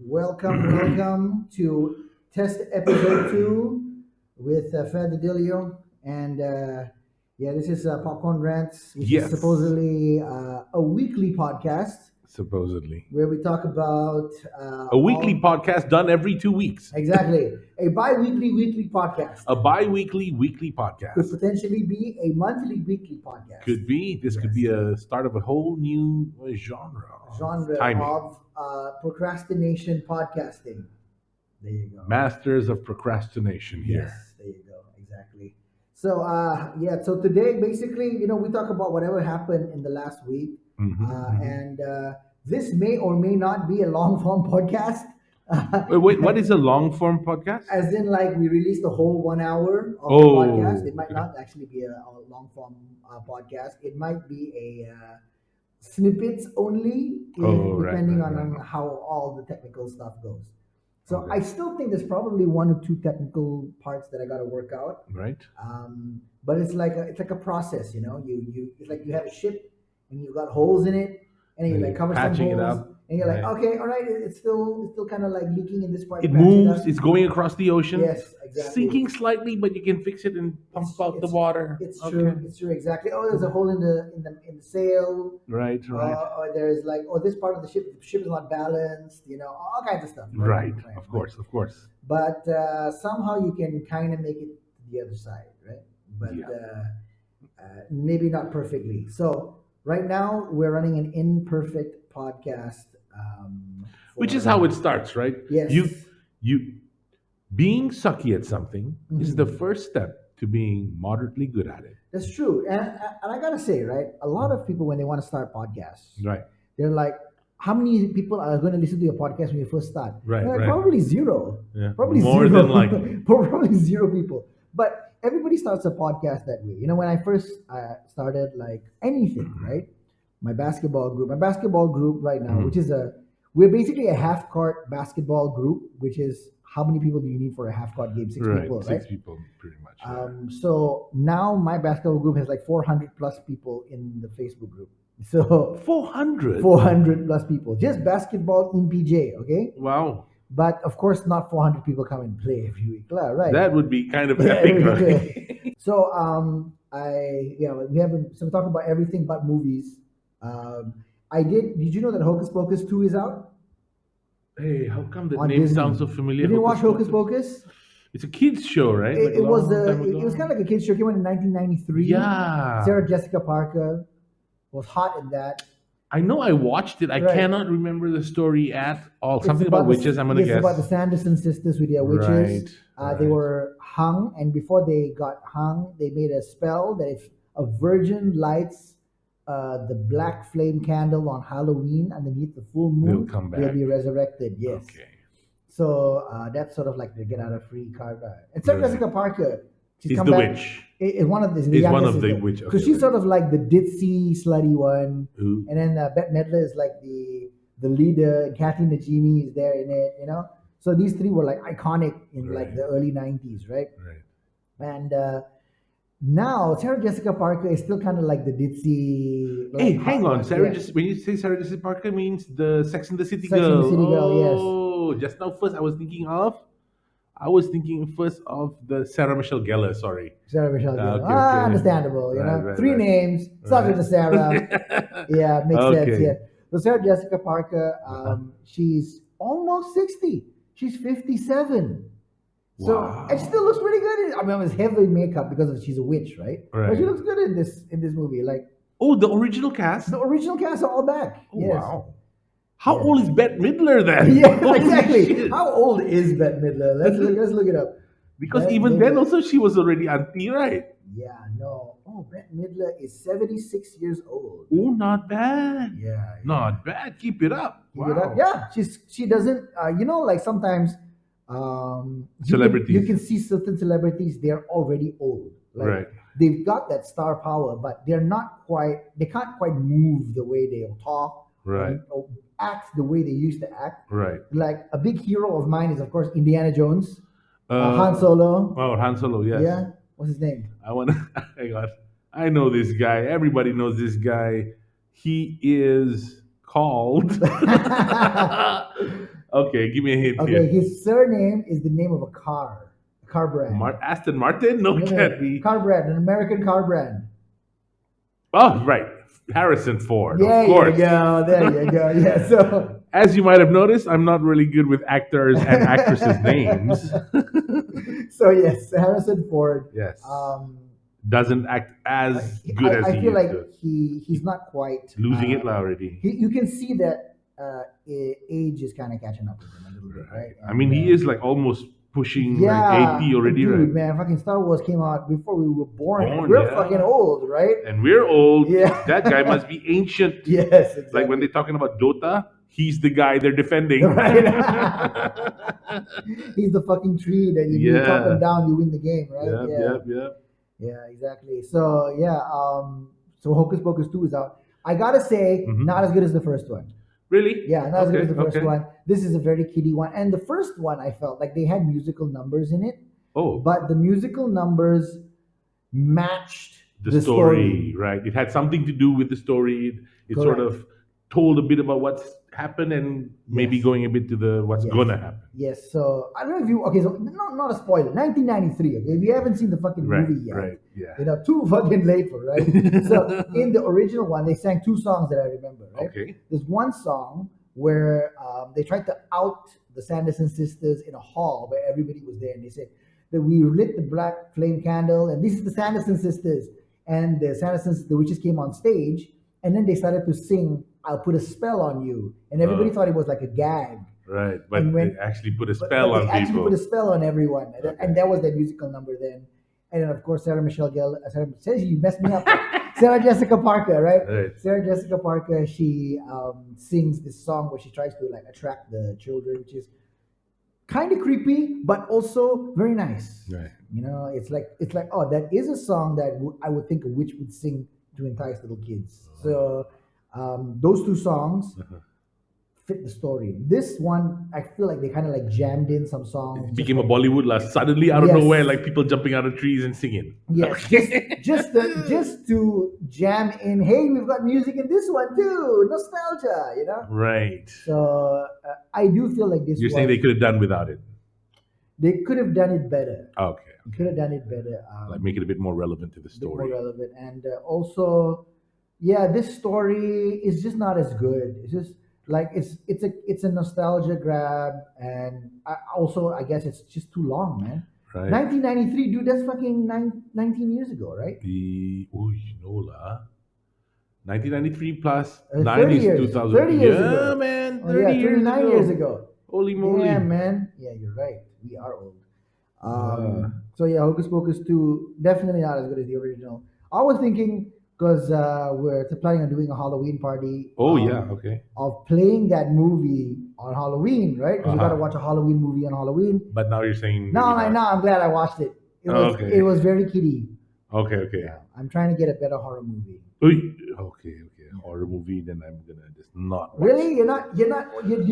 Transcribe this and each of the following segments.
Welcome to test episode 2 with Fred Delio. And this is Popcorn Rants, which is Yes. supposedly a weekly podcast Supposedly. where we talk about A weekly podcast done every 2 weeks. Exactly. A weekly podcast. A bi-weekly Could podcast. potentially be a monthly weekly podcast. Could be. This could be a start of a whole new genre. Timing. Of procrastination podcasting. There you go. Masters of procrastination here. Yes, there you go. Exactly. So so today basically, we talk about whatever happened in the last week, and this may or may not be a long form podcast. Wait, what is a long form podcast? As in, like, we released the whole 1 hour of the podcast. It might not actually be a long form podcast. It might be a snippets only, depending on how all the technical stuff goes. So Okay. I still think there's probably 1 or 2 technical parts that I got to work out. Right. But it's like a process, You it's like you have a ship and you've got holes in it, and you like cover some patching it holes, up. and you're like, Right. okay, all right, it's still kind of like leaking in this part. It patch moves. up. It's going across the ocean. Yes, exactly. Sinking slightly, but you can fix it and pump out the water. It's true. It's true. Exactly. Oh, there's a hole in the sail. Right. Or there's like, this part of the ship is not balanced. All kinds of stuff. Right. Of course. But somehow you can kind of make it to the other side, right? But maybe not perfectly. So right now we're running an imperfect podcast, Which is how it starts, right? Yes. You being sucky at something is the first step to being moderately good at it. That's true. And I gotta say, right, a lot of people, when they want to start podcasts, Right. they're like, how many people are going to listen to your podcast when you first start? Right, Like, right. probably zero. Yeah. Probably More zero. than likely. Probably 0 people. But everybody starts a podcast that way. When I first started, like, anything, right? My basketball group right now, which is we're basically a half-court basketball group, which is, how many people do you need for a half-court game? 6 people, right? 6 people, pretty much. So now my basketball group has like 400 plus people in the Facebook group. So 400 plus people, just basketball in PJ, okay? Wow. But of course, not 400 people come and play every week, right? That would be kind of epic, right? So we talk about everything but movies. Did you know that Hocus Pocus 2 is out? Hey, how come the On name Disney. sounds so familiar? You didn't watch Hocus Pocus? It's a kids show, right? Like It was long time ago. it was kind of like a kids show. It came out in 1993. Yeah. Sarah Jessica Parker was hot in that. I know I watched it. I Right. cannot remember the story at all. It's Something about the- witches, I'm going to it's guess. about the Sanderson sisters with their witches. They were hung, and before they got hung, they made a spell that if a virgin lights the black flame candle on Halloween underneath the full moon, They'll come back. they'll be resurrected. Yes. Okay. So that's sort of like the get out of free card. And Sarah Right. Jessica Parker, she's He's come the back. witch. Is one of the He's one of the witch. because she's sort of like the ditzy, slutty one. Who? And then Bette Midler is like the leader, and Kathy Najimy is there in it, So these three were like iconic in like Right. the early 90s, right? Right. And now Sarah Jessica Parker is still kind of like the ditzy. Hey, like, hang hot on. one. Sarah, Yeah. when you say Sarah Jessica Parker, means the Sex and the City Sex and girl. the City girl, yes. Oh, just now first I was thinking first of the Sarah Michelle Gellar. Sorry. Sarah Michelle Gellar. Okay. Understandable, Right, 3 right. names, starts with a Sarah. Yeah, makes sense. Okay. Yeah. So Sarah Jessica Parker, she's almost 60. She's 57. So Wow. and she still looks pretty good. I mean, it was heavy makeup because she's a witch, right? Right. But she looks good in this movie. Like, Oh, the original cast. the original cast are all back. Oh, Yes. wow. How Yeah. old is Bette Midler then? Yeah, Holy exactly. shit. How old is Bette Midler? Let's look it up. Because Bette even then Midler. also she was already auntie, right? Yeah, no. Oh, Bette Midler is 76 years old. Oh, not bad. Yeah. Not bad. Keep it up. Keep it up. Yeah, she doesn't. Like sometimes, Celebrities. You can see certain celebrities. They're already old. Like, Right. They've got that star power, but they're not quite. They can't quite move the way they'll talk. Right. Or act the way they used to act. Right. Like a big hero of mine is, of course, Indiana Jones, Han Solo. Oh, Han Solo, yes. Yeah. What's his name? I want to. Hang on. I know this guy. Everybody knows this guy. He is called. Okay, give me a hint Okay, here. his surname is the name of a car brand. Aston Martin? No, No, it no, can't no, be. car brand, an American car brand. Oh, right. Harrison Ford, of There you course. go. There you go. Yeah. So, As you might have noticed, I'm not really good with actors and actresses' names. so yes, Harrison Ford. Yes. Um, Doesn't act as good as I he feel used like to. he's not quite. Losing it already. You can see that age is kind of catching up with him a little bit, Right. right? I mean, And he is like almost pushing like yeah, 80 already, right? dude, man, fucking Star Wars came out before we were born, and Born, we're fucking yeah. old, right? And we're old. Yeah. That guy must be ancient. Yes, Like when exactly. they're talking about Dota, he's the guy they're defending. Right. He's the fucking tree that if you chop him Yeah. down, you win the game, right? Yep, Yeah. yep, yep. Yeah, exactly. So yeah, so Hocus Pocus 2 is out. I gotta say, Mhm. not as good as the first one. Really? Yeah, not as good as Okay, the first okay. one. This is a very kiddie one. And the first one I felt like they had musical numbers in it, Oh, but the musical numbers matched the the story, right? It had something to do with the story. It sort Correct. of told a bit about what's happened and maybe Yes. going a bit to the what's Yes. gonna happen. Yes. So I don't know if you okay, so not a spoiler. 1993. Okay, if you haven't seen the fucking Right, movie yet, right, yeah. too fucking late for right. So in the original one, they sang two songs that I remember. Right. Okay. There's one song where they tried to out the Sanderson sisters in a hall where everybody was there, and they said that we lit the black flame candle, and this is the Sanderson sisters, and the Sandersons, the witches came on stage, and then they started to sing "I'll Put a Spell on You," and everybody thought it was like a gag. Right, And but when they actually put a but spell they on actually people. put a spell on everyone, and, Okay. and that was their musical number then. And then of course Sarah says you messed me up. Sarah Jessica Parker, right? Right. Sarah Jessica Parker, she sings this song where she tries to like attract the children, which is kind of creepy, but also very nice. Right. You know, it's like oh, that is a song that I would think a witch would sing to entice little kids. So those two songs Uh-huh. fit the story. This one, I feel like they kind of like jammed in some songs. It just became a like- Bollywood last suddenly out of Yes. nowhere, like people jumping out of trees and singing. Yes, just to jam in. Hey, we've got music in this one too. Nostalgia, you know. Right. So I do feel like this. You're saying they could have done without it. they could have done it better. Okay. Could have done it better. Like make it a bit more relevant to the bit more story. relevant, and also, yeah, this story is just not as good. It's just like it's a nostalgia grab, and I guess it's just too long, man. Right. 1993, dude, that's fucking 19 years ago, right? The Nola. 1993 plus 30 9 is years, 2000. 30 years yeah, ago. man. Oh 30 yeah, years 39 ago. years ago. Holy moly. Yeah, man. Yeah, you're right. We are old. Yeah. So yeah, Hocus Pocus 2 definitely not as good as the original. I was thinking because we're planning on doing a Halloween party. Oh, yeah. Okay. Of playing that movie on Halloween, right? Because we got to watch a Halloween movie on Halloween. But now you're saying. No, maybe no, not. I'm glad I watched it. Okay. It was very kiddie. Okay, okay. Yeah, I'm trying to get a better horror movie. Oy, okay, okay. Horror movie, then I'm gonna just not watch. Really? You don't.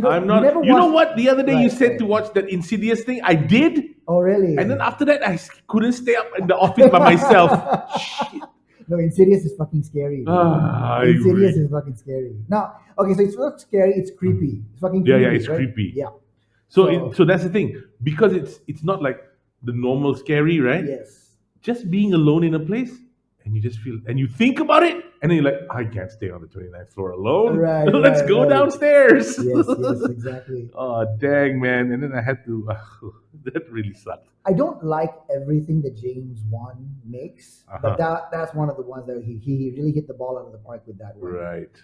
I'm not. You, never You know watched- what? The other day you Right, said right. to watch that Insidious thing. I did, Oh, really? and then after that, couldn't stay up in the office by myself. Shit. No, Insidious is fucking scary. dude. I Insidious agree. is fucking scary. No, okay, so it's not scary. It's creepy. It's fucking Yeah, creepy. yeah, it's right? creepy. Yeah. So, So- so that's the thing because it's not like the normal scary, right? Yes. Just being alone in a place and you just feel and you think about it and then you're like, I can't stay on the 29th floor alone. Right, Let's right, go right. downstairs. Yes. Yes. Exactly. Oh dang, man! And then I had to. That really sucked. I don't like everything that James Wan makes, Uh-huh. but that's one of the ones that he really hit the ball out of the park with that one. Right.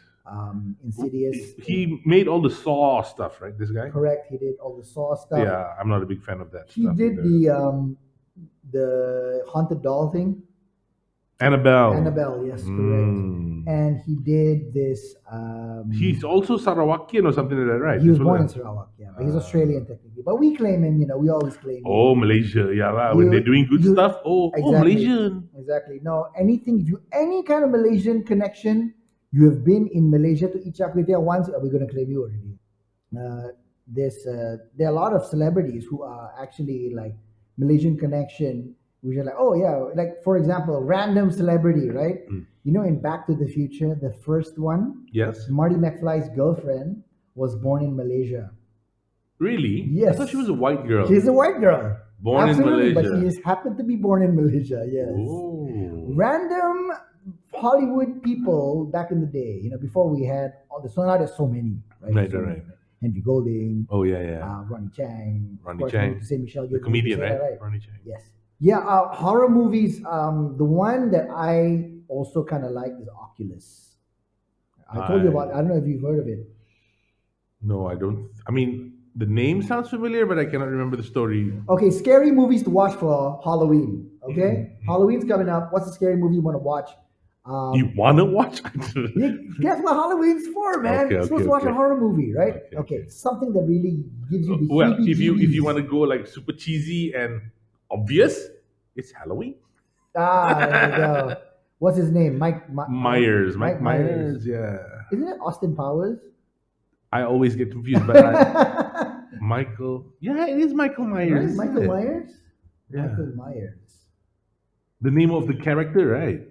Insidious. He made all the Saw stuff, right? This guy. Correct. He did all the Saw stuff. Yeah, I'm not a big fan of that. He stuff did either. the haunted doll thing. Annabelle. Annabelle, yes, correct. Mm. And he did this. He's also Sarawakian or something like that, right? He was This born in was Sarawak, yeah, but he's Australian technically. But we claim him, we always claim him. Oh, Malaysia. Yeah, lah. When You- they're doing good you- stuff. Oh, Exactly. Malaysian. Exactly. No, any kind of Malaysian connection, you have been in Malaysia to eat char kway teow once, we're going to claim you already. There are a lot of celebrities who are actually like Malaysian connection, which are like, oh yeah, like for example, random celebrity, right? In Back to the Future, the first one, Yes. Marty McFly's girlfriend was born in Malaysia. Really? I thought she was Yes, a white girl. she's a white girl. Born in Absolutely, but she Malaysia. is happened to be born in Malaysia. Yes. Oh. Random Hollywood people back in the day, before we had all the, so now there's so many, right? Right, There's so right, many, right. right? Henry Golding, Oh, yeah, yeah. Ronnie Chang, of Ronnie course, no need Chang, to say Michelle the Yeoh, no need to comedian, say right? that, right? Ronnie Chang. Yes. Yeah, horror movies. The one that I also kind of like is Oculus. I told you about. I I don't know if you've heard of it. no, I don't. I mean, the name sounds familiar, but I cannot remember the story. Okay, scary movies to watch for Halloween. Okay, Mhm. Halloween's coming up. What's a scary movie you want to watch? You Um, wanna watch? Guess what Halloween's for, man? Okay, You're okay, supposed to watch a okay, horror movie, right? okay, Okay, okay. something that really gives you the Well, if you want heebie-jeebies. to go like super cheesy and obvious, it's Halloween. There you go. What's his name? Myers, Mike Mike Myers. Myers. Yeah, Isn't it Austin Powers? I always get confused, but I Michael. Yeah, it is Michael Right, Myers, isn't Michael it? Myers. Yeah, Michael Myers. the name of the character, right?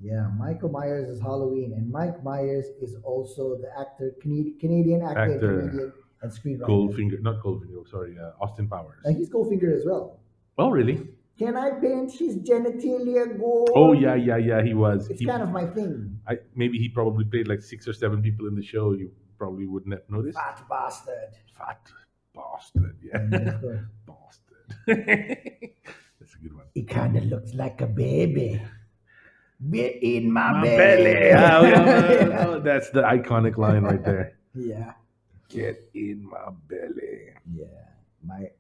Yeah, Michael Myers is Halloween, and Mike Myers is also the actor, Canadian actor and Actor comedian and screenwriter. Goldfinger, not Goldfinger. Sorry, Austin Powers. And he's Goldfinger as well. Oh, really? Can I paint his genitalia Oh, gold? yeah, yeah, yeah. He was. It's He, kind of my thing. maybe he probably played like 6 or 7 people in the show. You probably wouldn't have noticed. Fat bastard. Fat bastard. Yeah, And of course, bastard. That's a good one. he kind of looks like a baby. Bit in my, My belly. belly. Ah, yeah, that's the iconic line right there. Yeah. Get in my belly. Yeah. My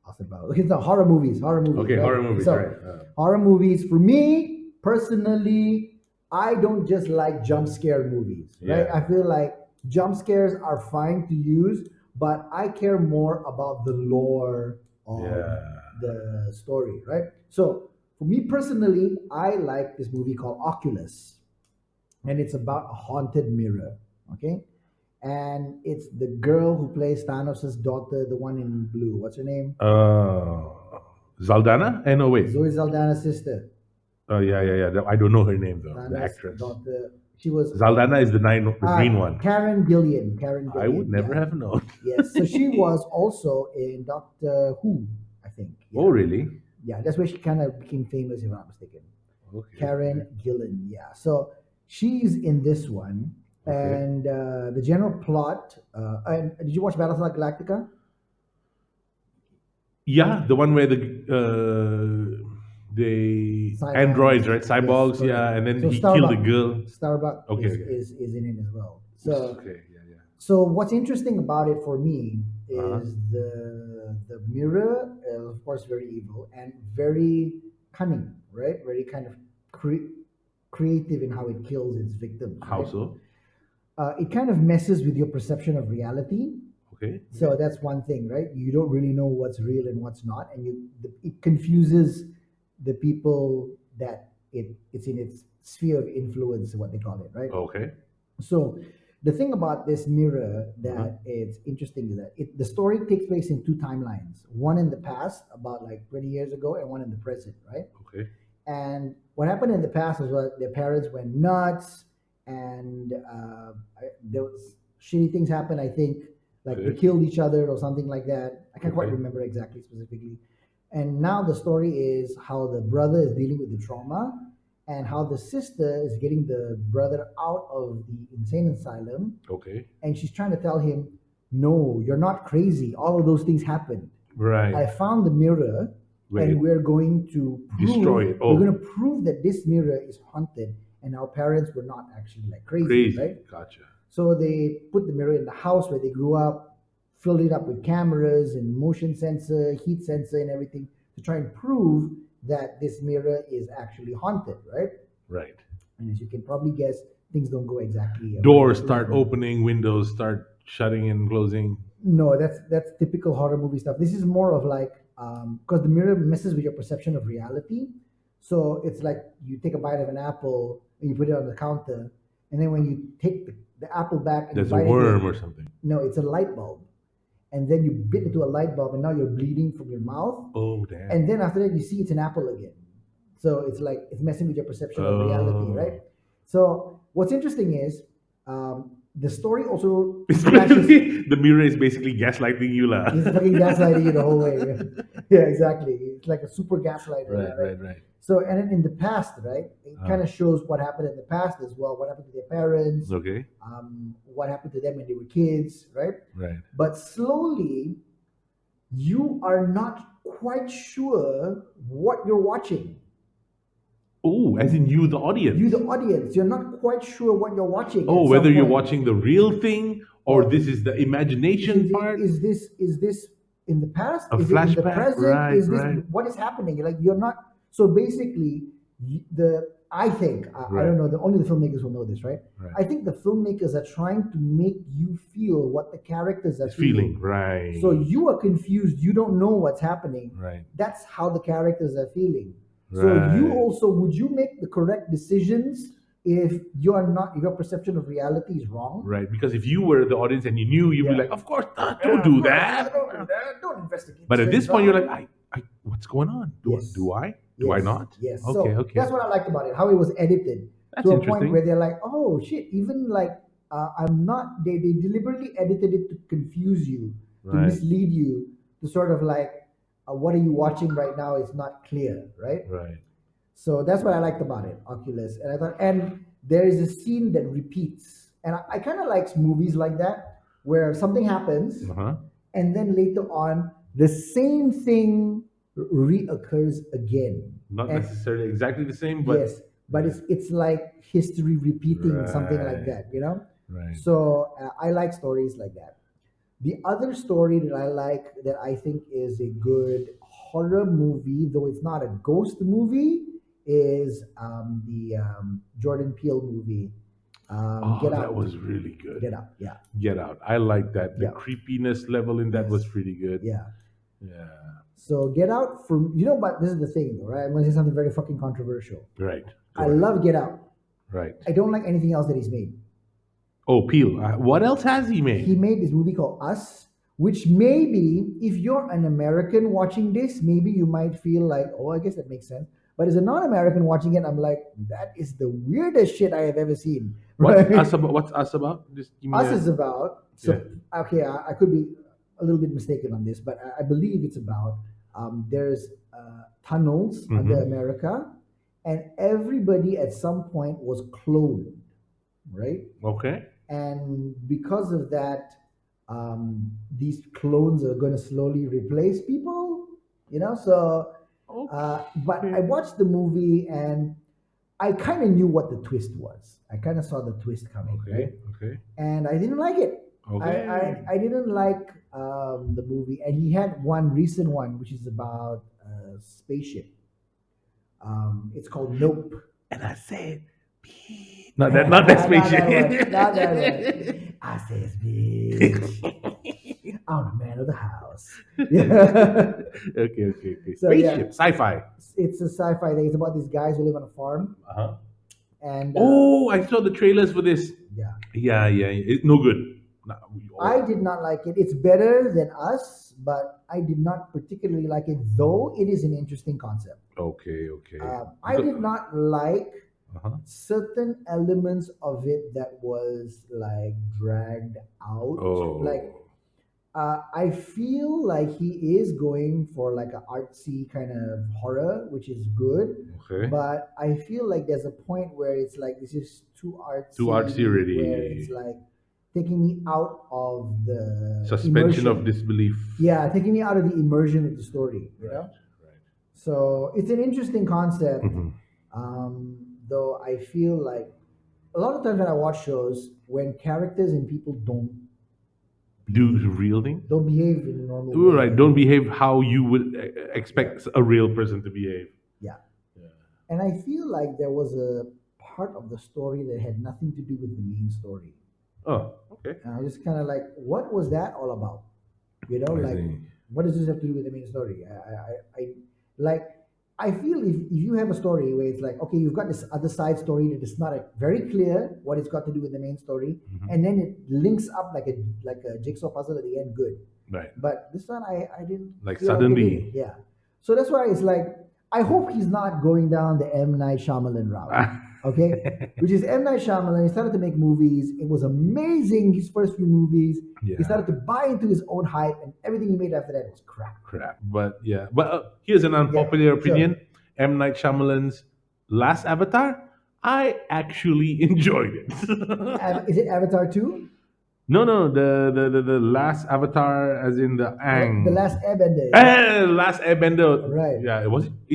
Austin Powers. Okay, so horror movies. Horror movies. Okay, right? horror movies, So, right? horror movies for me personally, I don't just like jump scare movies, right? Yeah. I feel like jump scares are fine to use, but I care more about the lore of Yeah. the story, right? So for me personally, I like this movie called Oculus, and it's about a haunted mirror. Okay, and it's the girl who plays Thanos' daughter, the one in blue. What's her name? Zaldana? No, wait. Zoe Saldana's sister. Oh, yeah, yeah, yeah. I don't know her name though. The Thanos' actress. daughter. She was Zaldana is the green one. Karen Gillian. Karen Gillian. I would never yeah. have known. Yes. So she was also in Doctor Who, I think. Yeah. Oh, really? Yeah, that's where she kind of became famous, if I'm not mistaken. Okay. Karen Gillan, yeah. So she's in this one, Okay. and the general plot. And did you watch Battlestar Galactica? Yeah, the one where the Cyborgs. androids, right? Yes, Cyborgs, correct. yeah, and then So he killed the Starbuck. girl. Starbuck Okay, is, okay. is in it as well. So Okay, yeah, yeah. so what's interesting about it for me is Uh-huh. the mirror, of course, very evil and very cunning, right? Very kind of creative in how it kills its victims. How right? so? It kind of messes with your perception of reality. Okay. So that's one thing, right? You don't really know what's real and what's not, and it confuses the people that it's in its sphere of influence, what they call it, right? Okay. So the thing about this mirror that Uh-huh. it's interesting is that the story takes place in two timelines: one in the past, about like 20 years ago, and one in the present, right? Okay. And what happened in the past was what their parents went nuts, and there was shitty things happened. I think like they Okay. killed each other or something like that. I can't quite Okay. remember exactly specifically. And now the story is how the brother is dealing with the trauma, and how the sister is getting the brother out of the insane asylum, Okay. and she's trying to tell him, "No, you're not crazy. All of those things happened. Right. I found the mirror, Wait. and we're going to prove, Destroy it. Oh. We're going to prove that this mirror is haunted, and our parents were not actually like crazy, Crazy. right?" Gotcha. So they put the mirror in the house where they grew up, filled it up with cameras and motion sensor, heat sensor, and everything to try and prove that this mirror is actually haunted, right? Right. And as you can probably guess, things don't go exactly. Doors start opening, windows start shutting and closing. No, that's typical horror movie stuff. This is more of like because the mirror messes with your perception of reality. So it's like you take a bite of an apple and you put it on the counter, and then when you take the apple back and There's you a bite worm it, or something. no, it's a light bulb, and then you bit into a light bulb, and now you're bleeding from your mouth, Oh, damn. and then after that you see it's an apple again. So it's like it's messing with your perception of reality, Oh. right? So what's interesting is the story also It's clashes. basically, the mirror is basically gaslighting you, lah. He's fucking gaslighting you the whole way. Yeah, exactly. It's like a super gaslighter, yeah, Right, right? right, right. So, and then in the past, right, it kind Uh, of shows what happened in the past as well. What happened to their parents, okay, what happened to them when they were kids, right? right. But slowly, you are not quite sure what you're watching. Oh, as in you, the You, audience. the audience, you're not quite sure what you're watching Oh, at whether some you're point. watching the real thing or Or this is the imagination part, is this in the past? a Is it in the flashback. present? Right, Is this right, what is happening? Like you're not. So basically, the I think I right, don't know. The only the filmmakers will know this, right? right. I think the filmmakers are trying to make you feel what the characters are It's feeling feeling. So right, you are confused. You don't know what's happening. right, That's how the characters are feeling. So you right, also would you make the correct decisions if you're not your perception of reality is wrong? right. Because if you were the audience and you knew, you'd be Yeah. like, "Of course, don't Yeah, of do course. that." Don't do that. Don't investigate But this at thing, this point, you're like, son. what's going on? Yes. Do I? Do I Yes. not? Yes. Okay, So okay. that's what I liked about it. How it was edited That's to a point interesting. where they're like, oh shit, even like I'm not they deliberately edited it to confuse you, to Right, mislead you, to sort of like what are you watching right now is not clear, right? right. So that's what I liked about it, Oculus. And I thought, and there is a scene that repeats. And I kind of likes movies like that, where something happens, Uh huh. and then later on, the same thing reoccurs again. Not And necessarily exactly the same, but yes, but it's like history repeating, something like right, that, you know? right. So I like stories like that. The other story that I like that I think is a good horror movie, though it's not a ghost movie, is the Jordan Peele movie, Oh, Get that Out. was really good. Get Out. Yeah. Get Out. I like that. The Yeah. creepiness level in that was Yes. pretty good. Yeah. Yeah. So Get Out from but this is the thing though, right? I'm gonna say something very fucking controversial. Right. I Go ahead. love Get Out. Right. I don't like anything else that he's made. Oh, Peel. What else has he He made? made this movie called Us, which maybe if you're an American watching this, maybe you might feel like, oh, I guess that makes sense. But as a non-American watching it, I'm like, that is the weirdest shit I have ever seen. What's Right? us about? What's us about? Just give me Us a. is about Yeah. okay. I could be a little bit mistaken on this, but I believe it's about there's tunnels under Mm-hmm. America, and everybody at some point was cloned, right? Okay. And because of that, these clones are going to slowly replace people, so but I Okay. watched the movie and I kind of knew what the twist was. I kind of saw the twist coming, right? Okay. Okay. And I didn't like it. Okay. I didn't like the movie. And he had one recent one which is about a spaceship. It's called Nope. And I said, "Pee." Not that. Not that Not that one. spaceship. Not that one. I says, bitch. I'm the man of the house. Yeah. Okay. Okay. Okay. So yeah, Spaceship. Sci-fi. it's a sci-fi thing. It's about these guys who live on a farm, Uh-huh. and Oh, I saw the trailers for this. yeah, Yeah. Yeah. It's no good. No, I did not like it. It's better than Us, but I did not particularly like it. Though it is an interesting concept. Okay. Okay. I did not like Uh-huh. certain elements of it that was like dragged out. Like Oh. I feel like he is going for like a artsy kind of horror, which is good. Okay. But I feel like there's a point where it's like this is too Too artsy artsy, where it's already. like taking me out of the Suspension of immersion. disbelief. Yeah, taking me out of the immersion of the story. Right. Right. So it's an interesting concept. Mhm. Though I feel like a lot of times when I watch shows, when characters and people Do the real thing. don't behave in a normal Ooh, way. right. Don't behave how you would expect a real person to behave. Yeah. Yeah. And I feel like there was a part of the story that had nothing to do with the main story. Oh. Okay. And I was just kind of like, what was that all about? I Like, see. what does this have to do with the main story? I like, I feel if you have a story where it's like, okay, you've got this other side story that is not very clear what it's got to do with the main story, Mhm. and then it links up like a jigsaw puzzle at the end, good. Right. But this one, I didn't Like feel like it suddenly. did. Yeah. So that's why it's like, I hope he's not going down the M. Night Shyamalan route. okay, which is M. Night Shyamalan. He started to make movies. It was amazing, his first few movies. He Yeah. started to buy into his own hype, and everything he made after that was crap. Crap. But yeah. But here's an Yeah, unpopular sure. opinion. M. Night Shyamalan's last Avatar, I actually enjoyed it. Is it Avatar 2? No, no, the last Avatar, as in the The Ang. Last Airbender, is it? Last Airbender. Right. Yeah, it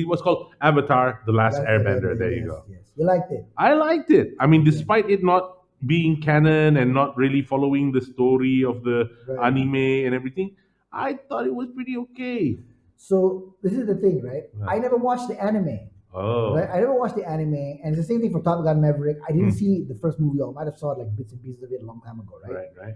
was called Avatar: The Last Last Airbender. Airbender, There you yes, go. yes. You liked it. I liked it. I mean, Okay. despite it not being canon and not really following the story of the Right. anime and everything, I thought it was pretty okay. So this is the thing, right? Yeah. I never watched the anime. Right? Oh, I never watched the anime, and it's the same thing for Top Gun Maverick. I didn't Hmm. see the first movie, or I might have saw like bits and pieces of it a long time ago, right? right, right.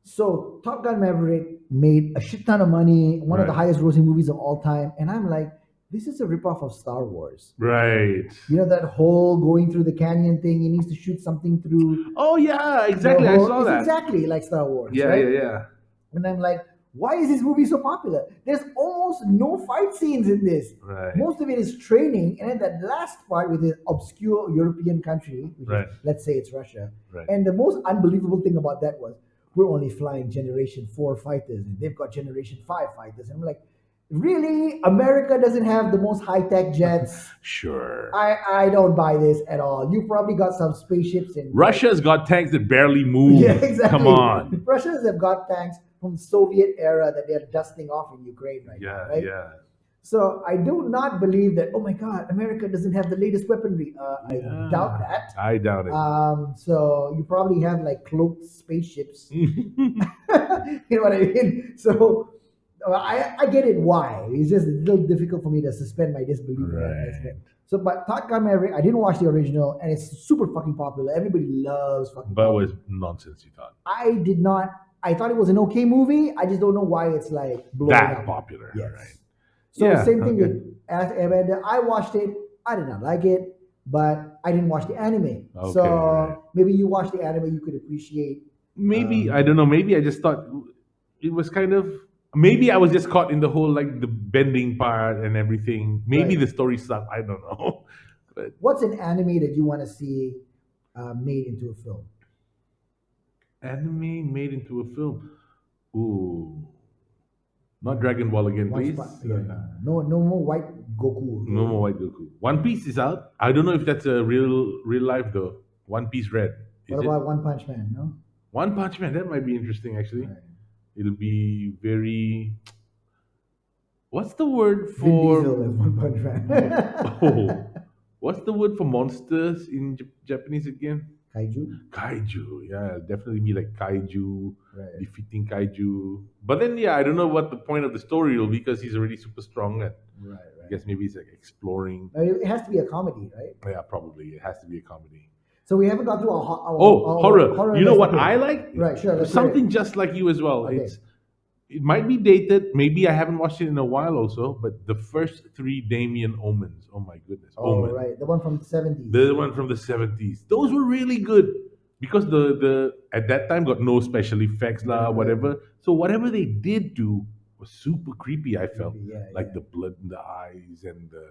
So Top Gun Maverick made a shit ton of money, one of the Right. highest grossing movies of all time, and I'm like, this is a ripoff of Star Wars. Right. You know that whole going through the canyon thing. He needs to shoot something through. Oh yeah, The exactly. I whole, saw it's that. exactly like Star Wars, Yeah, right? yeah, yeah. And I'm like, why is this movie so popular? There's almost no fight scenes in this. Right. Most of it is training, and then that last part with the obscure European country, which Right. is, let's say it's Russia. Right. And the most unbelievable thing about that was we're only flying Generation 4 fighters, and they've got Generation 5 fighters. And I'm like, really? America doesn't have the most high-tech jets? Sure. I don't buy this at all. You probably got some spaceships in Russia's got tanks that barely move. yeah, exactly. Come on. Russians have got tanks from Soviet era that they're dusting off in Ukraine right Yeah, now, right? yeah. So I do not believe that. Oh my God, America doesn't have the latest weaponry. I Yeah. doubt that. I doubt it. So you probably have like cloaked spaceships. You know what I mean? So I get it. Why? It's just a little difficult for me to suspend my disbelief in that Right. aspect. So, but Top Gun Maverick, I didn't watch the original, and it's super fucking popular. Everybody loves fucking. But it Top was nonsense, you thought. I did not. I thought it was an okay movie. I just don't know why it's like blowing That up. popular, Yes. right? So Yeah, same thing okay. with Last Airbender. I watched it. I did not like it, but I didn't watch the anime. Okay, So right. maybe you watched the anime, you could appreciate. Maybe, I don't know, maybe I just thought it was kind of, maybe I was just caught in the whole, like, the bending part and everything. Maybe Right. the story sucked, I don't know. But What's an anime that you want to see made into a film? anime made into a film. Ooh. Not Dragon Ball again, please. No more white Goku. No more White Goku. One Piece is out. I don't know if that's a real life though. One Piece Red. Is What it? about One Punch Man? No. One Punch Man? That might be interesting actually. Right. It'll be very. What's the word Vin Diesel for? as One Punch Man. Oh, what's the word for monsters in Japanese again? Kaiju. Kaiju. Yeah, it'll definitely be like kaiju, Right. defeating kaiju. But then, yeah, I don't know what the point of the story will be because he's already super strong. And Right. I guess maybe he's like exploring. Now, it has to be a comedy, right? Yeah, probably it has to be a comedy. So we haven't gone through our Oh, horror. You know list. what Okay. I like? Right, sure, let's Something hear just like you as well. Okay. It might be dated. Maybe I haven't watched it in a while also, but the first three Damien Omens. Oh my goodness. Oh, Omen. right, the one from the 70s. The one from the 70s. Those were really good. Because the at that time got no special effects Right. whatever. So whatever they did do was super creepy, I felt. Creepy, yeah, Like yeah. the blood in the eyes and the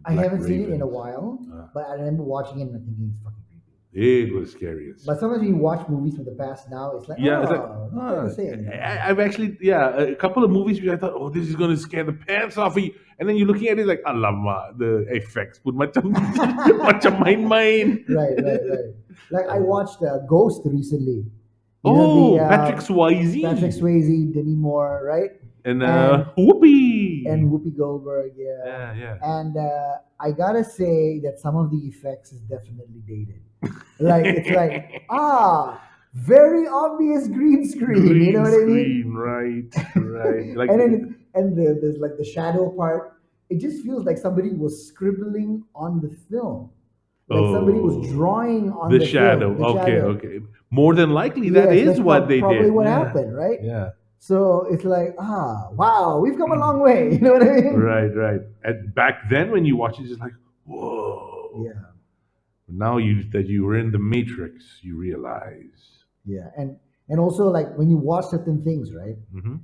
I black haven't seen it in a ravens. while, Uh. but I remember watching it and thinking it's fucking creepy. It was scary as But sometimes when you watch movies from the past now, it's like, yeah, it's like not quite the same. I've actually a couple of movies which I thought, oh, this is gonna scare the pants off of you, and then you're looking at it like, alamak, the effects put macam macam main-main. Right. Like I watched Ghost recently. Oh, Patrick Swayze Patrick Swayze, Demi Moore, right? and and- Whoopi. And Whoopi Goldberg, yeah. yeah. And I gotta say that some of the effects is definitely dated. Like it's like very obvious green screen. Green You know what I mean? screen, right. Like And then there's like the shadow part. It just feels like somebody was scribbling on the film. Like somebody was Oh. drawing on the the shadow. film. The Okay, shadow. okay. More than likely, that Yes, is that's what they probably did. what Yeah. happened, right? Yeah. So it's like, wow, we've come a long way. You know what I mean? Right. And back then, when you watch it, it's just like, whoa. Yeah. Now that you were in the Matrix, you realize. Yeah, and also like when you watch certain things, right? Hmm.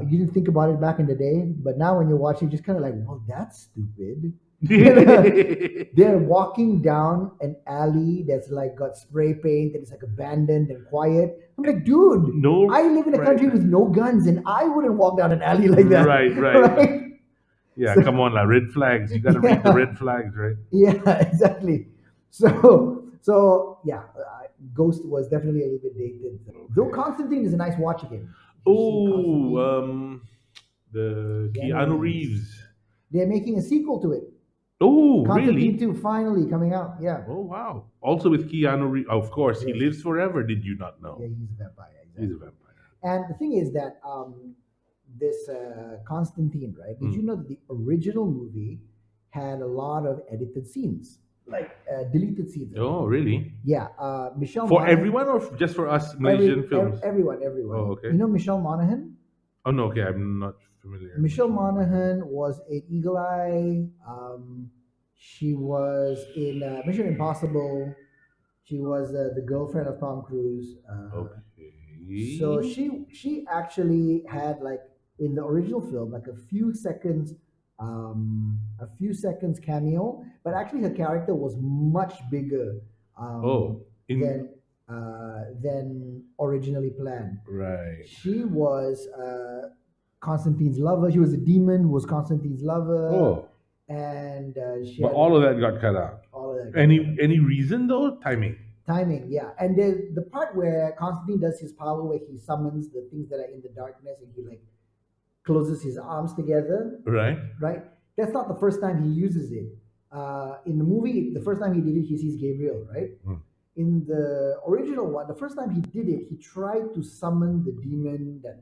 You didn't think about it back in the day, but now when you're watching, just kind of like, well, that's stupid. They're walking down an alley that's like got spray paint and it's like abandoned and quiet. I'm like, dude, No, I live in a right, country with no guns and I wouldn't walk down an alley like that. right, right. Right? Yeah, So, come on, like red flags. You got to read the yeah. red flags, right? Yeah, exactly. So yeah, Ghost was definitely a little bit dated. Though Okay. Constantine is a nice watch again. Did you see Oh, Constantine? the Keanu Keanu Reeves. Reeves. They're making a sequel to it. Oh, Constantine really? 2 finally coming out. Yeah. Oh, wow. Also with Keanu Reeves. Of course, he Yes. lives forever. Did you not know? Yeah, he's a vampire. He's a Exactly. vampire. And the thing is that this Constantine, right? Did you Mm. know that the original movie had a lot of edited scenes, like deleted scenes? I mean. Oh, really? Yeah, Michelle For Monaghan. everyone or just for us Malaysian films? Everyone. Oh, okay. You know Michelle Monaghan? Oh, no, okay. I'm not familiar with Michelle Michelle Monaghan. Monaghan was in Eagle Eye. She was in Mission Impossible. She was the girlfriend of Tom Cruise. So Okay. she actually had like in the original film like a few seconds cameo, but actually her character was much bigger um, Oh, in than originally planned. right. She was Constantine's lover. She was a demon who was Constantine's lover, Oh, and she but had all of that got cut out. all of that. Any reason though? Timing. Timing, yeah. And the part where Constantine does his power, where he summons the things that are in the darkness, and he like closes his arms together, Right. right? That's not the first time he uses it. In the movie, the first time he did it, he sees Gabriel, right? Mm. In the original one, the first time he did it, he tried to summon the demon that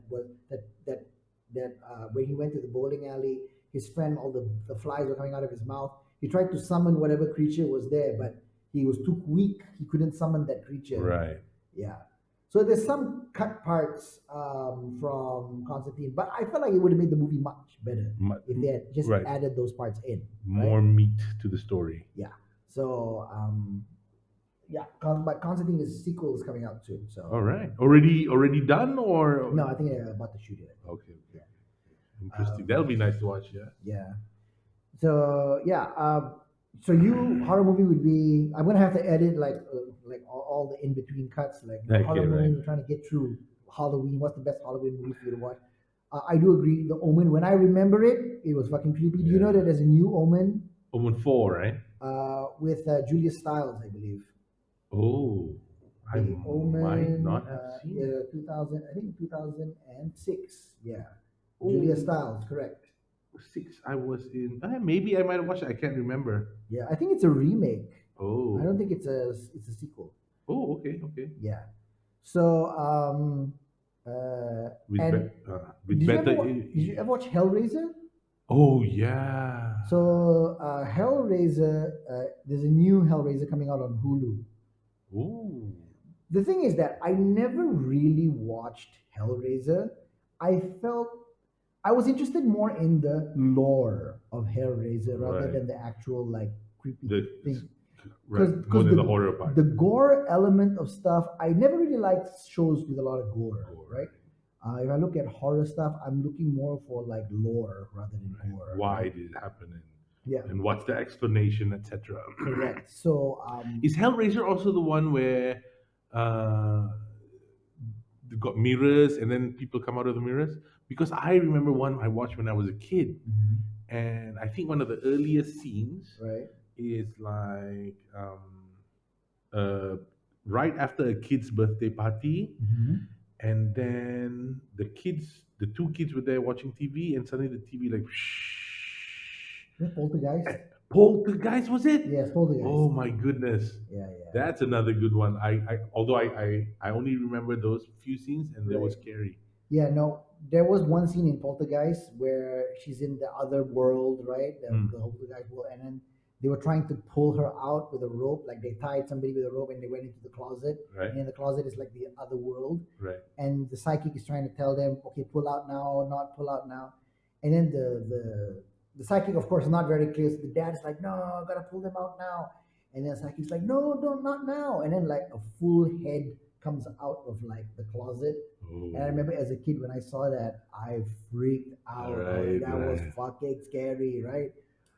when he went to the bowling alley, his friend, all the flies were coming out of his mouth. He tried to summon whatever creature was there, but he was too weak. He couldn't summon that creature. Right. Yeah. So there's some cut parts from Constantine, but I felt like it would have made the movie much better if they had just Right. added those parts in. More Right? meat to the story. Yeah. So yeah, but Constantine is sequel is coming out soon. So All right. Already done or no, I think they're about to shoot it. okay. Yeah. Interesting. That'll be nice to watch. Yeah. Yeah. So yeah. So you horror movie would be. I'm gonna have to edit like all the in between cuts. Like Okay, horror movie, right. we're trying to get through Halloween. What's the best Halloween movie for you to watch? I do agree. The Omen. When I remember it, it was fucking creepy. Do you know Yeah. that there's a new Omen Omen 4, right? with Julia Stiles, I believe. Oh, I The might Omen, not have seen it. 2000, I think 2006. Yeah, Julia Oh, Stiles, correct. 6. I was in. Maybe I might have watched it. I can't remember. Yeah, I think it's a remake. I don't Oh. think it's a sequel. Oh, okay, okay. Yeah. So and With better. did you ever watch Hellraiser? Oh yeah. So Hellraiser, there's a new Hellraiser coming out on Hulu. Oh. The thing is that I never really watched Hellraiser. I felt I was interested more in the lore of Hellraiser rather Right. than the actual like creepy The thing. right more Because than the horror part. the gore element of stuff, I never really liked shows with a lot of gore, Gore, right? If I look at horror stuff, I'm looking more for like lore rather than gore. Why right? did it happen Yeah, and what's the explanation, etc. correct. So Is Hellraiser also the one where uh they got mirrors and then people come out of the mirrors? Because I remember one I watched when I was a kid, mhm, and I think one of the earliest scenes right. is like uh right after a kid's birthday party, Mhm. and then the two kids were there watching TV, and suddenly the TV like Yeah, Poltergeist. Poltergeist was it? Yes, Poltergeist. Oh my goodness, Yeah, yeah. that's another good one. I although I only remember those few scenes, and they were Right. scary. Yeah, no, there was one scene in Poltergeist where she's in the other world, right? Mm. The Poltergeist world, and then they were trying to pull her out with a rope. Like they tied somebody with a rope and they went into the closet. Right. And in the closet is like the other world. Right. And the psychic is trying to tell them, okay, pull out now, not pull out now. And then the psychic, of course, is not very clear. So the dad is like, no, I gotta pull them out now. And then the psychic's like, no, don't, not now. And then like a full head comes out of like the closet. Oh. And I remember as a kid when I saw that, I freaked out. Right, That was right. fucking scary, right?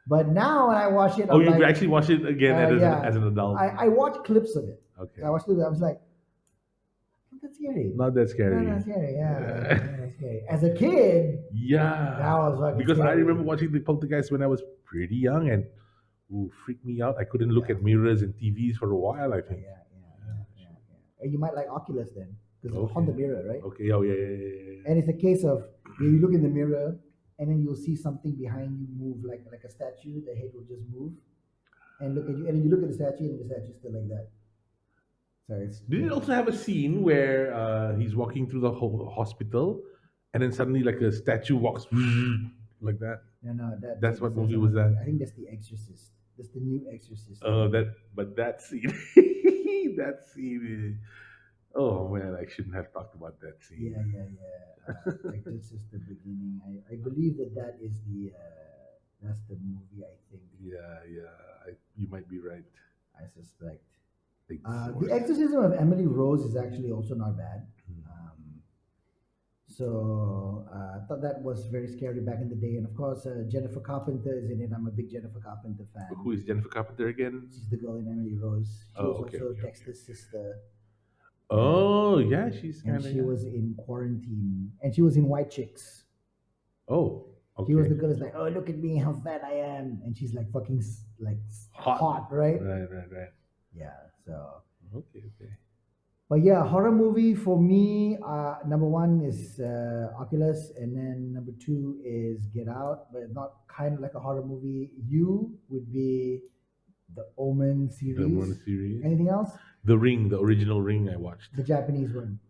But now when I watch it, Oh, I'm you like, actually watched it again as yeah, an adult. I watched clips of it. Okay. I watched it. I was like, not that scary. Not that Not scary. that scary. Yeah, Yeah. not that scary. As a kid, that Yeah. was fucking Because I scary. remember watching the Poltergeist when I was pretty young and freaked me out. I couldn't look Yeah. at mirrors and TVs for a while, I Yeah, think. And you might like Oculus then, because it's on Okay. the mirror, right? Okay. Oh, yeah, yeah, yeah, And it's a case of you look in the mirror, and then you'll see something behind you move, like a statue. The head will just move and look at you, and then you look at the statue, and the statue's still like that. So it's Did it also have a scene where he's walking through the whole hospital and then suddenly like a statue walks like that? no, That's what that's movie was another movie. that? I think that's The Exorcist. That's the new Exorcist. That scene, that scene. Oh man, I shouldn't have talked about that scene. Like this is the beginning. I believe that is the that's the movie. I think Yeah, yeah. You might be right. I suspect. The Exorcist. Exorcism of Emily Rose is actually also not bad. Hmm. I thought that was very scary back in the day, and of course Jennifer Carpenter is in it. I'm a big Jennifer Carpenter fan. Who is Jennifer Carpenter again? She's the girl in Emily Rose. She Oh, was okay, also okay, okay. Dexter's sister, Oh, yeah, she's and kind of. she was in Quarantine, and she was in White Chicks. Oh, She was the okay. girl who's like, "Oh, look at me, how fat I am," and she's like fucking Hot. hot, right? Right. Yeah. So, Okay, okay. but yeah, horror movie for me. Number one is Oculus, and then number two is Get Out, but not kind of like a horror movie. You would be the Omen The one series. series. Anything else? The Ring, the original Ring I watched. The Japanese one.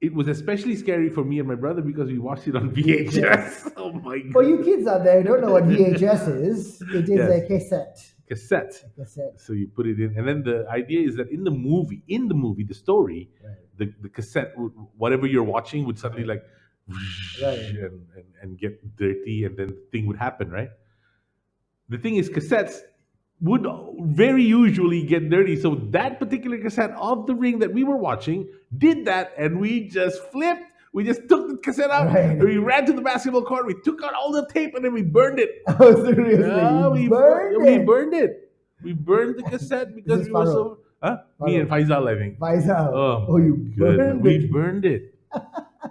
It was especially scary for me and my brother because we watched it on VHS. Oh my For god. you kids out there who don't know what VHS is, it is a Yes. cassette. Cassette. A cassette. So you put it in, and then the idea is that in the movie, the story, Right. the cassette, whatever you're watching, would suddenly like, Right. and get dirty, and then the thing would happen, right? The thing is, cassettes would very usually get dirty. So that particular cassette of the Ring that we were watching did that, and we just flipped. We just took the cassette out, Right. and we ran to the basketball court. We took out all the tape, and then we burned it. Oh, seriously? Yeah, You burned it. burned it. We burned the cassette because This is we were Faro. so. Huh? Me and Faisal, I think. Faisal. Oh, Oh, you goodness. burned We it. burned it.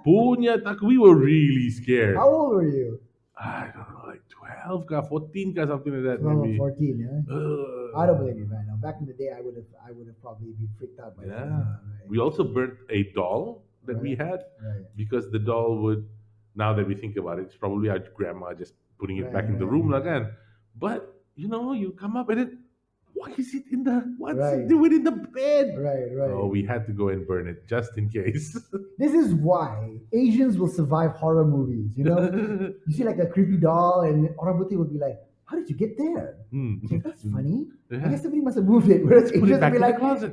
Punya tak, we were really scared. How old were you? I don't know, like 12 ka, 14 ka, something like that. 12 or Maybe. 14, yeah? I don't blame you, man. Now, back in the day, I would have probably been freaked out by that. Yeah. Right. We also burnt a doll that we Right. had Right. because the doll would, now that we think about it, it's probably our grandma just putting it back in the Right. room again. But, you come up and it, why is it what's Right. it doing in the bed? Right. Oh, we had to go and burn it just in case. This is why Asians will survive horror movies. You know, you see like a creepy doll, and Orabuti will be like, "How did you get there?" Hmm. You say, that's funny. I Yeah. guess somebody must have moved it. Whereas Put Asians it will back be in the like, closet.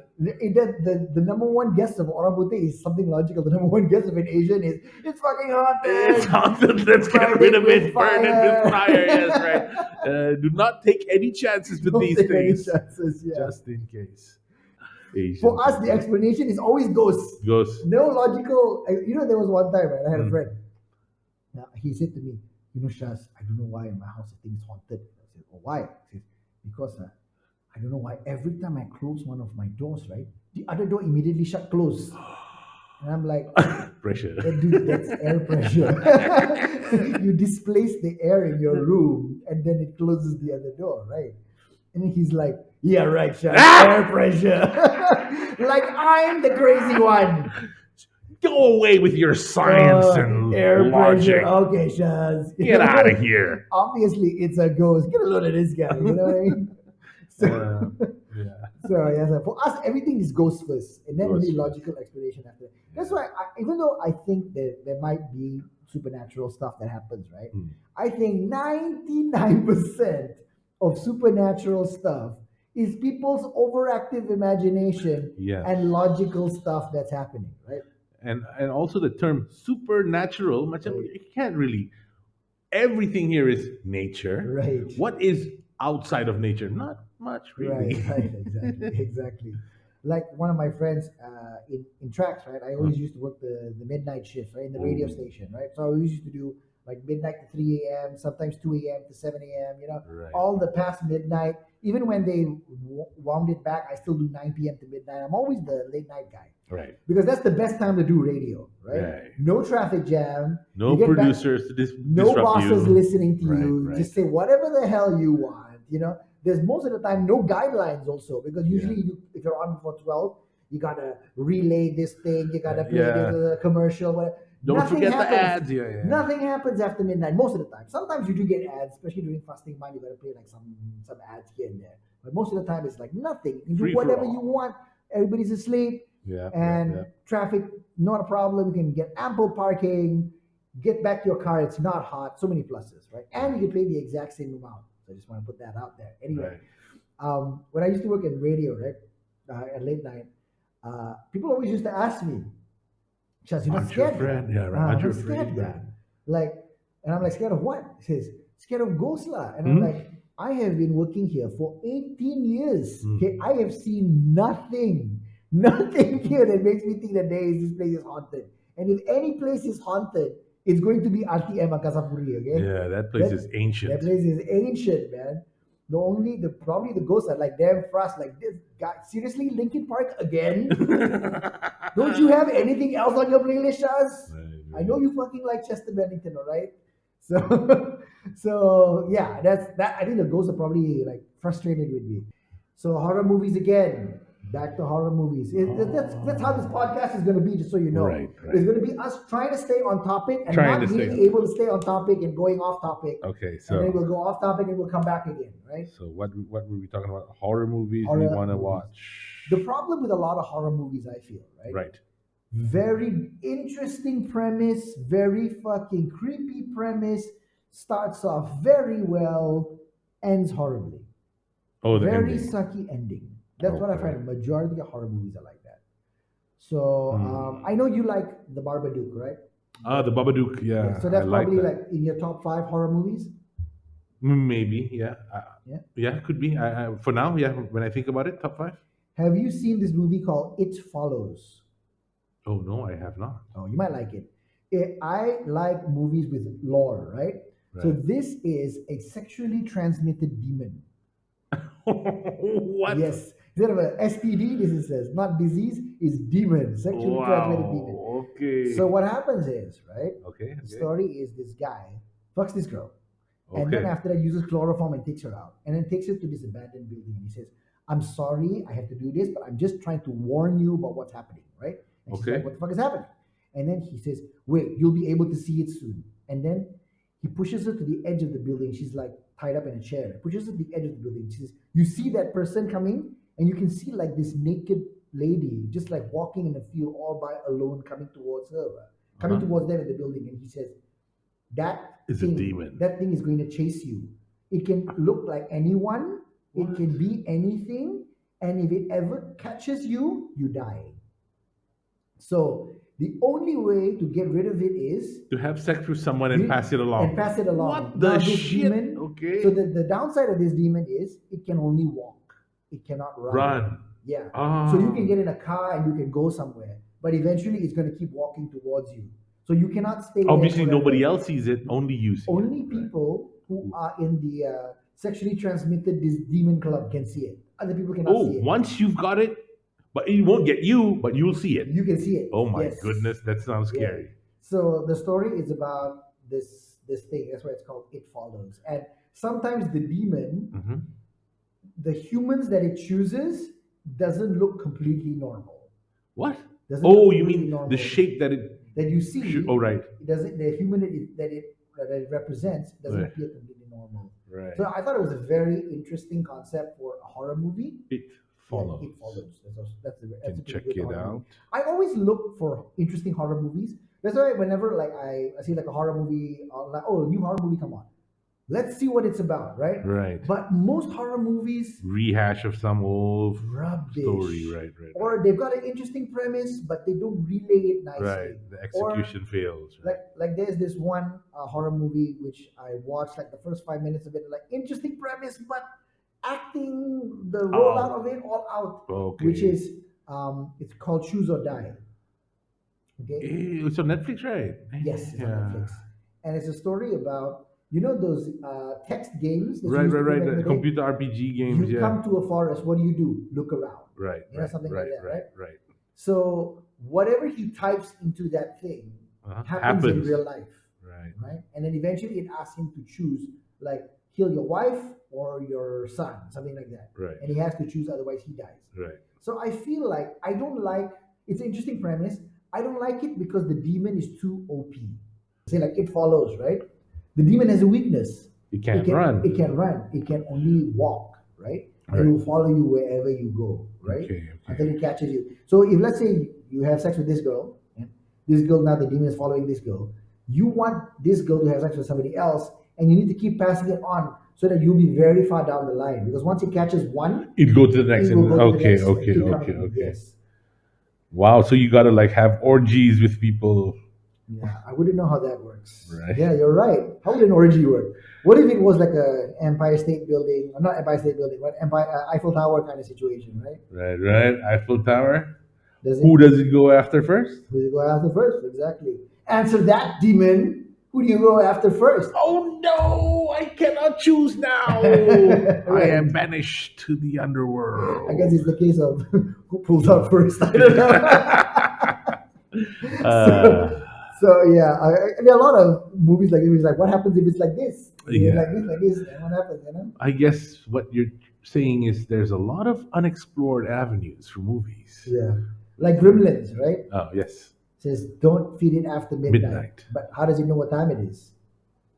the number one guess of Orabuti is something logical. The number one guess of an Asian is it's fucking haunted. It's haunted. Let's get Burn rid it of with it. Burn it fire. with fire. Yes, right. Do not take any chances with Don't these take any things. chances, yeah. Just in case. Asian For us, the people. explanation is always ghosts. Goes. No logical. There was one time, right? I had a Hmm. friend. Now, he said to me, Shaz, I don't know why in my house the thing is haunted. I said, oh, why? He says, because I don't know why every time I close one of my doors, right, the other door immediately shut close. And I'm like, Pressure. dude, that's air pressure. You displace the air in your room and then it closes the other door, right? And then he's like, yeah, right, Shaz, air pressure. Like I'm the crazy one. Go away with your science and air logic. pressure. Okay, Shaz. Get out of here. Obviously, it's a ghost. Get a load of this guy. You know what I mean? So, Yeah. for us, everything is ghost first, and then Ghost only first. logical explanation after. That's why, even though I think that there might be supernatural stuff that happens, right? Hmm. I think 99% of supernatural stuff is people's overactive imagination Yes. and logical stuff that's happening, right? And also the term supernatural, macam, Right. you can't really. Everything here is nature. Right. What is outside of nature? Not much, really. Right, exactly. Like one of my friends in tracks, right? I always used to work the midnight shift, right, in the radio Oh. station, right? So I always used to do like midnight to 3 a.m., sometimes 2 a.m. to 7 a.m. Right. All the past midnight. Even when they wound it back, I still do 9 p.m. to midnight. I'm always the late night guy Right. because that's the best time to do radio, right? Right. No traffic jam. You No get back. producers to No disrupt bosses you. listening to Right. you. Right. Just say whatever the hell you want. There's most of the time no guidelines also because usually if you're on before 12, you gotta relay this thing. You gotta play Yeah. this commercial. Whatever. Don't Nothing forget happens. the ads. Yeah. Yeah. Nothing happens after midnight most of the time. Sometimes you do get ads, especially during fasting month. You gotta play like some ads here and there. But most of the time it's like nothing. You can do Free for whatever all. you want. Everybody's asleep Yeah. and Yeah. traffic not a problem. You can get ample parking, get back to your car. It's not hot. So many pluses, right? And you can pay the exact same amount. So I just want to put that out there. Anyway, Right. when I used to work in radio, right, at late night, people always used to ask me, "Chaz, you're not Aren't you scared, afraid? guy? Yeah. Right. Aren't I'm you not scared, afraid? guy." Right. Like, and I'm like, "Scared of what?" He says, "Scared of ghosts, lah." And I'm Hmm? like, "I have been working here for 18 years. Hmm. Okay, I have seen nothing, nothing here that makes me think that this place is haunted. And if any place is haunted, it's going to be RTM Akasapuri, okay? Yeah. That place That, is ancient. that place is ancient, man. Probably the ghosts are like damn fast, like this guy. Seriously, Linkin Park again? Don't you have anything else on your playlist, Shaz? Right, I know right. you fucking like Chester Bennington, all right? So, so yeah, that's that. I think the ghosts are probably like frustrated with me. So horror movies again. Back to horror movies. That's how this podcast is going to be. Just so you know, Right, right. it's going to be us trying to stay on topic and Trying not to being stay- able to stay on topic and going off topic. Okay. And then So. we'll go off topic and we'll come back again, right? So what were we talking about? Horror movies we Horror want to movies. watch. The problem with a lot of horror movies, I feel, right? Right. Very interesting premise, very fucking creepy premise, starts off very well, ends horribly. Oh, the Very ending. sucky ending. That's what I Okay. find. A majority of horror movies are like that. So I know you like The Babadook, right? The Babadook. Yeah. So that's I like probably that. like in your top 5 horror movies. Maybe. Yeah. Yeah. Yeah. Could be. For now. Yeah. When I think about it, top 5. Have you seen this movie called It Follows? Oh no, I have not. Oh, you might like it. I like movies with lore, right? So Right. this is a sexually transmitted demon. What? Yes. Instead of a STD, this is not disease, is demon, sexually transmitted demon. Wow. Okay. So what happens is, right? Okay. The Okay. story is this guy fucks this girl. And then Okay. after that uses chloroform and takes her out. And then takes her to this abandoned building. And he says, "I'm sorry I have to do this, but I'm just trying to warn you about what's happening," right? And she's Okay. like, "What the fuck is happening?" And then he says, "Wait, you'll be able to see it soon." And then he pushes her to the edge of the building. She's like tied up in a chair. Pushes her to the edge of the building. She says, "You see that person coming?" And you can see like this naked lady just like walking in the field all by alone coming towards her, coming Uh-huh. towards them in the building. And he says, that It's a thing, demon. that thing is going to chase you. It can look like anyone. It can be anything. And if it ever catches you, you die. So the only way to get rid of it is To have sex with someone and you- pass it along. And pass it along. What the Now, this shit? demon- Okay. So the downside of this demon is it can only walk. It cannot run. Run. Yeah. Ah. So you can get in a car and you can go somewhere, but eventually it's going to keep walking towards you. So you cannot stay. there Obviously, forever. nobody else sees it. Only you see Only it. Right. people who are in the sexually transmitted this demon club can see it. Other people cannot Oh, see it. once you've got it, but it won't get you, but you'll see it. You can see it. Oh my Yes. goodness, that sounds Yeah. scary. So the story is about this thing. That's why it's called It Follows. And sometimes the demon, Hmm. the humans that it chooses, doesn't look completely normal. What? Doesn't Oh, look you completely mean normal. the shape that it? that you see? Oh, right, It doesn't. The human that it represents doesn't Right. appear completely normal. right. So I thought it was a very interesting concept for a horror movie. It follows. Yeah, It Follows. That's a Can pretty check good it horror out. movie. I always look for interesting horror movies. That's why whenever like I see like a horror movie, I'm like, oh, a new horror movie, come on, let's see what it's about, right? Right. But most horror movies, Rehash of some old rubbish. story. Right. Or they've got an interesting premise, but they don't relay it nicely. Right. The execution fails. Right. Like there's this one horror movie which I watched like the first 5 minutes of it, like interesting premise, but acting the rollout of it all out, Okay. which is it's called Choose or Die. Okay. It's on Netflix, right? Yes, it's on Netflix. and it's a story about those text games that you Right, used right, to play right. back in The the day. computer RPG games, You yeah. come to a forest. What do? Look around. Right, right, Something like right, that, right, right? right. So whatever he types into that thing happens in Happens. real life, Right. right? And then eventually it asks him to choose, like, kill your wife or your son, something like that. Right. And he has to choose, otherwise he dies. Right. So I feel like I don't like. It's an interesting premise. I don't like it because the demon is too OP. Say like It Follows, right? The demon has a weakness. You can't run. It can run. It can only walk, right? And it Right. will follow you wherever you go, right? Okay, Until okay. it catches you. So if, let's say, you have sex with this girl, and this girl, now the demon is following this girl, you want this girl to have sex with somebody else, and you need to keep passing it on so that you'll be very far down the line. Because once it catches one, It go to the next it will and go to the okay, next and okay, keep okay, coming. okay. Yes. Wow, so you gotta like have orgies with people. Yeah, I wouldn't know how that works. Right. Yeah, you're right. How would an orgy work? What if it was like a Empire State Building, or not Empire State Building, but Eiffel Tower kind of situation, right? Right, right. Eiffel Tower. Does it? Who does it go after first? Who do you go after first? Exactly. Answer that, demon. Who do you go after first? Oh no, I cannot choose now. I Right. am banished to the underworld. I guess it's the case of who pulls out first. I don't know. So yeah, there are a lot of movies like this. Like, what happens if it's like this? Yeah. Like this, and what happens? I guess what you're saying is there's a lot of unexplored avenues for movies. Yeah, like Gremlins, right? Oh yes, Says don't feed it after midnight. Midnight. But how does it know what time it is?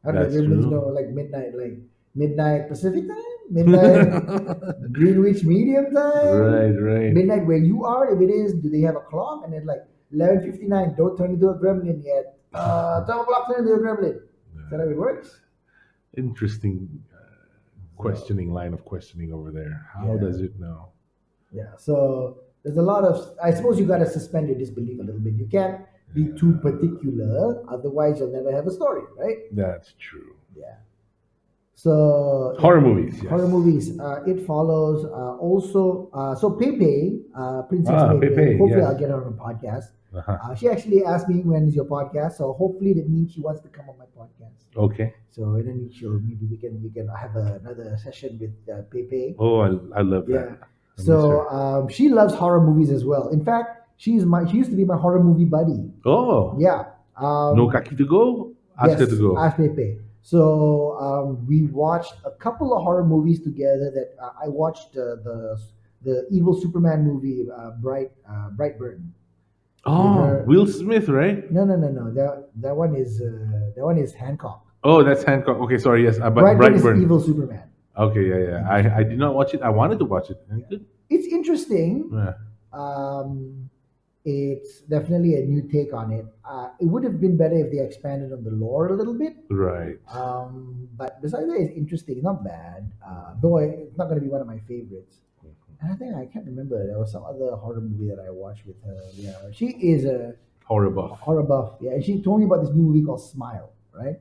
How do That's the Gremlins true. know like midnight Pacific time, midnight Greenwich Medium time, Right, right. midnight where you are? If it is, do they have a clock? And then like 11:59, don't turn into a gremlin yet. 12 o'clock, turn into a gremlin. Is that how it works? Interesting questioning line of questioning over there. How Yeah. does it know? Yeah. So there's a lot of. I suppose you gotta suspend your disbelief a little bit. You can't be too particular, otherwise you'll never have a story, right? That's true. Yeah. So Horror movies. Yes. horror movies. It Follows. Also, so Pepe, Princess Pepe. Pepe, Hopefully, yes. I'll get her on a podcast. Uh-huh. She actually asked me when is your podcast, so hopefully that means she wants to come on my podcast. Okay. So and then maybe we can have another session with Pepe. Oh, I love that. Yeah. I miss So her. she loves horror movies as well. In fact, she used to be my horror movie buddy. Oh. Yeah. No kaki to go. Ask her to go. Ask Pepe. So we watched a couple of horror movies together. That I watched the evil Superman movie, Brightburn. Oh, her- Will Smith, right? No. That one is Hancock. Oh, that's Hancock. Okay, sorry. Yes, but Brightburn is Brightburn. evil Superman. Okay, yeah. I did not watch it. I wanted to watch it. Any good? It's interesting. Yeah. It's definitely a new take on it. It would have been better if they expanded on the lore a little bit. Right. But besides that, it's interesting, not bad. Though it's not going to be one of my favorites. And I think I can't remember. There was some other horror movie that I watched with her. Yeah, she is a Horror buff. horror buff. Yeah, and she told me about this new movie called Smile, right?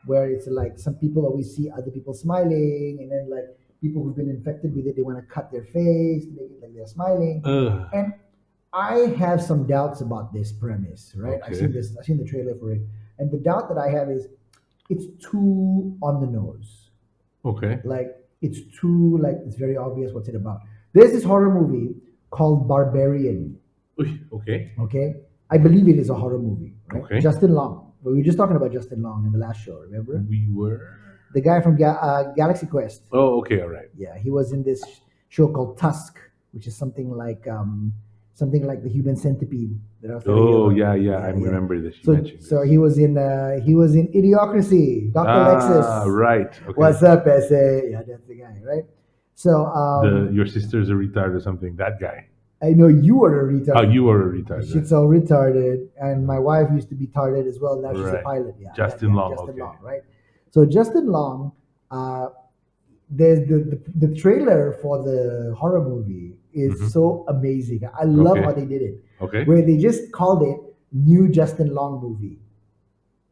Where it's like some people always see other people smiling, and then like people who've been infected with it, they want to cut their face, make it like they're smiling. Ugh. And I have some doubts about this premise, right? Okay. I've seen the trailer for it, and the doubt that I have is it's too on the nose. Okay. Like it's too like it's very obvious what's it about. There's this horror movie called Barbarian. Okay. Okay, I believe it is a horror movie. Right? Okay. Justin Long. We were just talking about Justin Long in the last show. Remember We were. the guy from Galaxy Quest? Oh, okay. All right. Yeah, he was in this show called Tusk, which is something like the Human Centipede. That I was telling you Oh, about. yeah. I remember this. You So, mentioned this. so he was in Idiocracy. Dr. Lexus. Right. Okay. What's up, SA? Yeah, that's the guy, right? So Your sister's a retard or something. That guy. I know you are a retard. Oh, you were a retard. She's so retarded, and my wife used to be tarded as well. Now she's a Right. pilot. Yeah, Justin Long, Justin okay. Long, right? So Justin Long, there's the trailer for the horror movie is Mhm. so amazing. I love Okay. how they did it, Okay. where they just called it New Justin Long Movie.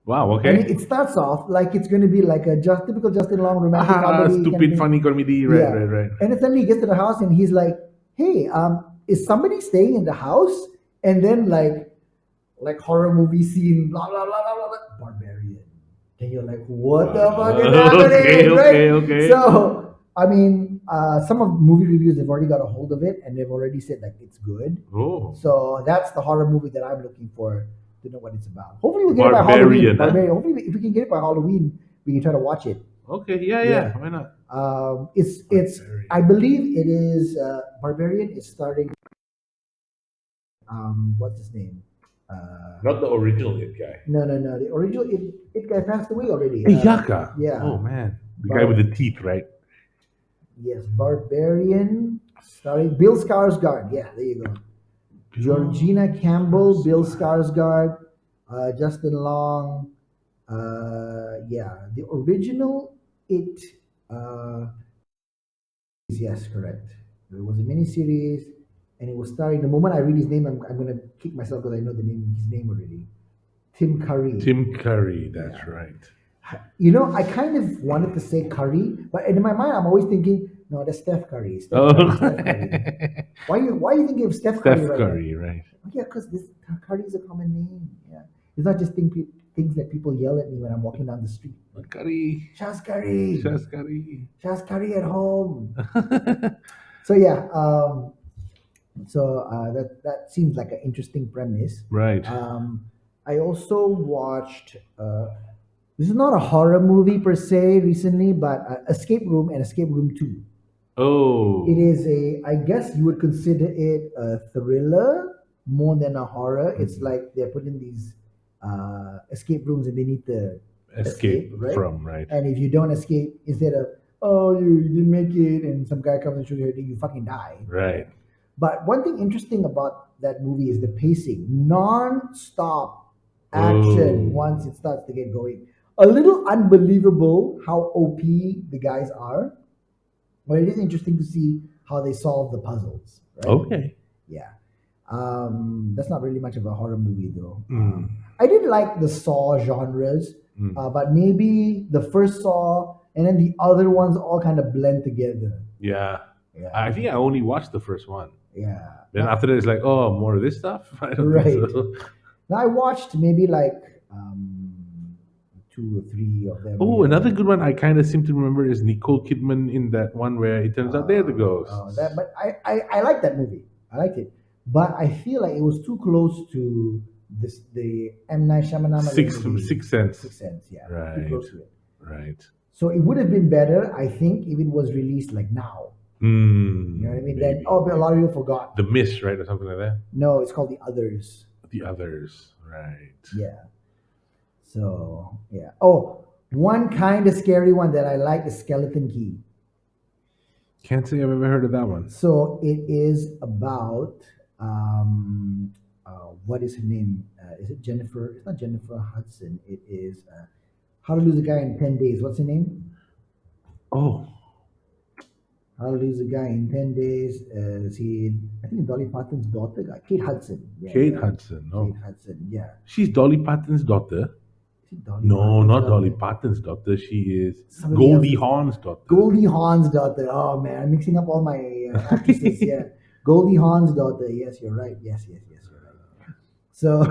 Wow. And Okay. it starts off like it's going to be like a typical Justin Long romantic comedy. kind of Stupid thing. funny comedy. Right. Yeah. Right. And then suddenly he gets to the house and he's like, "Hey, is somebody staying in the house?" And then like horror movie scene, blah blah blah blah blah. Barbarian. and you're like, what the fuck is happening, Okay, okay, right? okay. So, I mean, some of movie reviews have already got a hold of it, and they've already said like it's good. Oh, So that's the horror movie that I'm looking for to know what it's about. Hopefully, we'll get it by Halloween. Barbarian, huh? Barbarian. Hopefully, if we can get it by Halloween, we can try to watch it. Okay, yeah, yeah. Yeah. Why not? It's. I Barbarian. believe it is. Barbarian is starting. What's his name? Not the original hit guy. No. The original it guy passed away already. Hey, Yaka. Yeah. Oh man, the guy with Bar- the teeth, right? yes, Barbarian. Starring Bill Skarsgård. Yeah, there you go. Georgina Campbell, Bill Skarsgård, Justin Long. Yeah, the original it. Uh, yes, correct. It was a miniseries, and it was starring. The moment I read his name, I'm gonna kick myself because I know his name already. Tim Curry. Tim Curry. That's Yeah. right. You know, I kind of wanted to say Curry, but in my mind, I'm always thinking, no, that's Steph Curry. Steph Oh, Curry. Steph Curry. Why are you thinking of Steph Curry Steph right now? Curry, right? Oh, yeah, because this Curry is a common name. Yeah, it's not just things that people yell at me when I'm walking down the street. Curry. Shaz Curry, Just Curry. Shaz Curry at home. So yeah, that seems like an interesting premise. Right. I also watched. This is not a horror movie per se recently, but Escape Room and Escape Room Two. Oh. It is I guess you would consider it a thriller more than a horror. It's like they're put in these escape rooms and they need to Escape right? from, right? And if you don't escape, instead of, oh, you didn't make it, and some guy comes and shoots you, you fucking die. Right. But one thing interesting about that movie is the pacing, non-stop action Oh. once it starts to get going. A little unbelievable how OP the guys are, but it is interesting to see how they solve the puzzles. Right? Okay. Yeah. That's not really much of a horror movie though. Mm. I did like the Saw genres, but maybe the first Saw and then the other ones all kind of blend together. Yeah. Yeah. I think I only watched the first one. Yeah. Then after that, it's like, oh, more of this stuff. I don't Right. think so. Now I watched maybe like two or three of them. Oh, another good one I kind of seem to remember is Nicole Kidman in that one where it turns out they're the ghosts. But I like that movie. I liked it, but I feel like it was too close to the M Night Shyamalan movie. Sixth Sense. Sixth Sense, yeah, Right. too close to it. Right. So it would have been better, I think, if it was released like now. Hmm. You know what I mean? Maybe. Then but a lot of people forgot. The Mist, right, or something like that. No, it's called The Others. The Others, right? Yeah. So yeah. Oh, one kind of scary one that I like is Skeleton Key. Can't say I've ever heard of that one. So it is about what is her name? Is it Jennifer? It's not Jennifer Hudson. It is How to Lose a Guy in 10 Days. What's her name? Oh, How to Lose a Guy in 10 Days. I think Dolly Parton's daughter, Kate Hudson. Yeah, Kate yeah. Hudson. No, Kate Hudson. Yeah. she's Dolly Parton's daughter. Is it Dolly No, Parton's not daughter? Dolly Parton's daughter. She is Somebody Goldie else's- Hawn's daughter. Goldie Hawn's daughter. Oh man, I'm mixing up all my actresses. Yeah, Goldie Hawn's daughter. Yes, you're right. Yes, you're right. So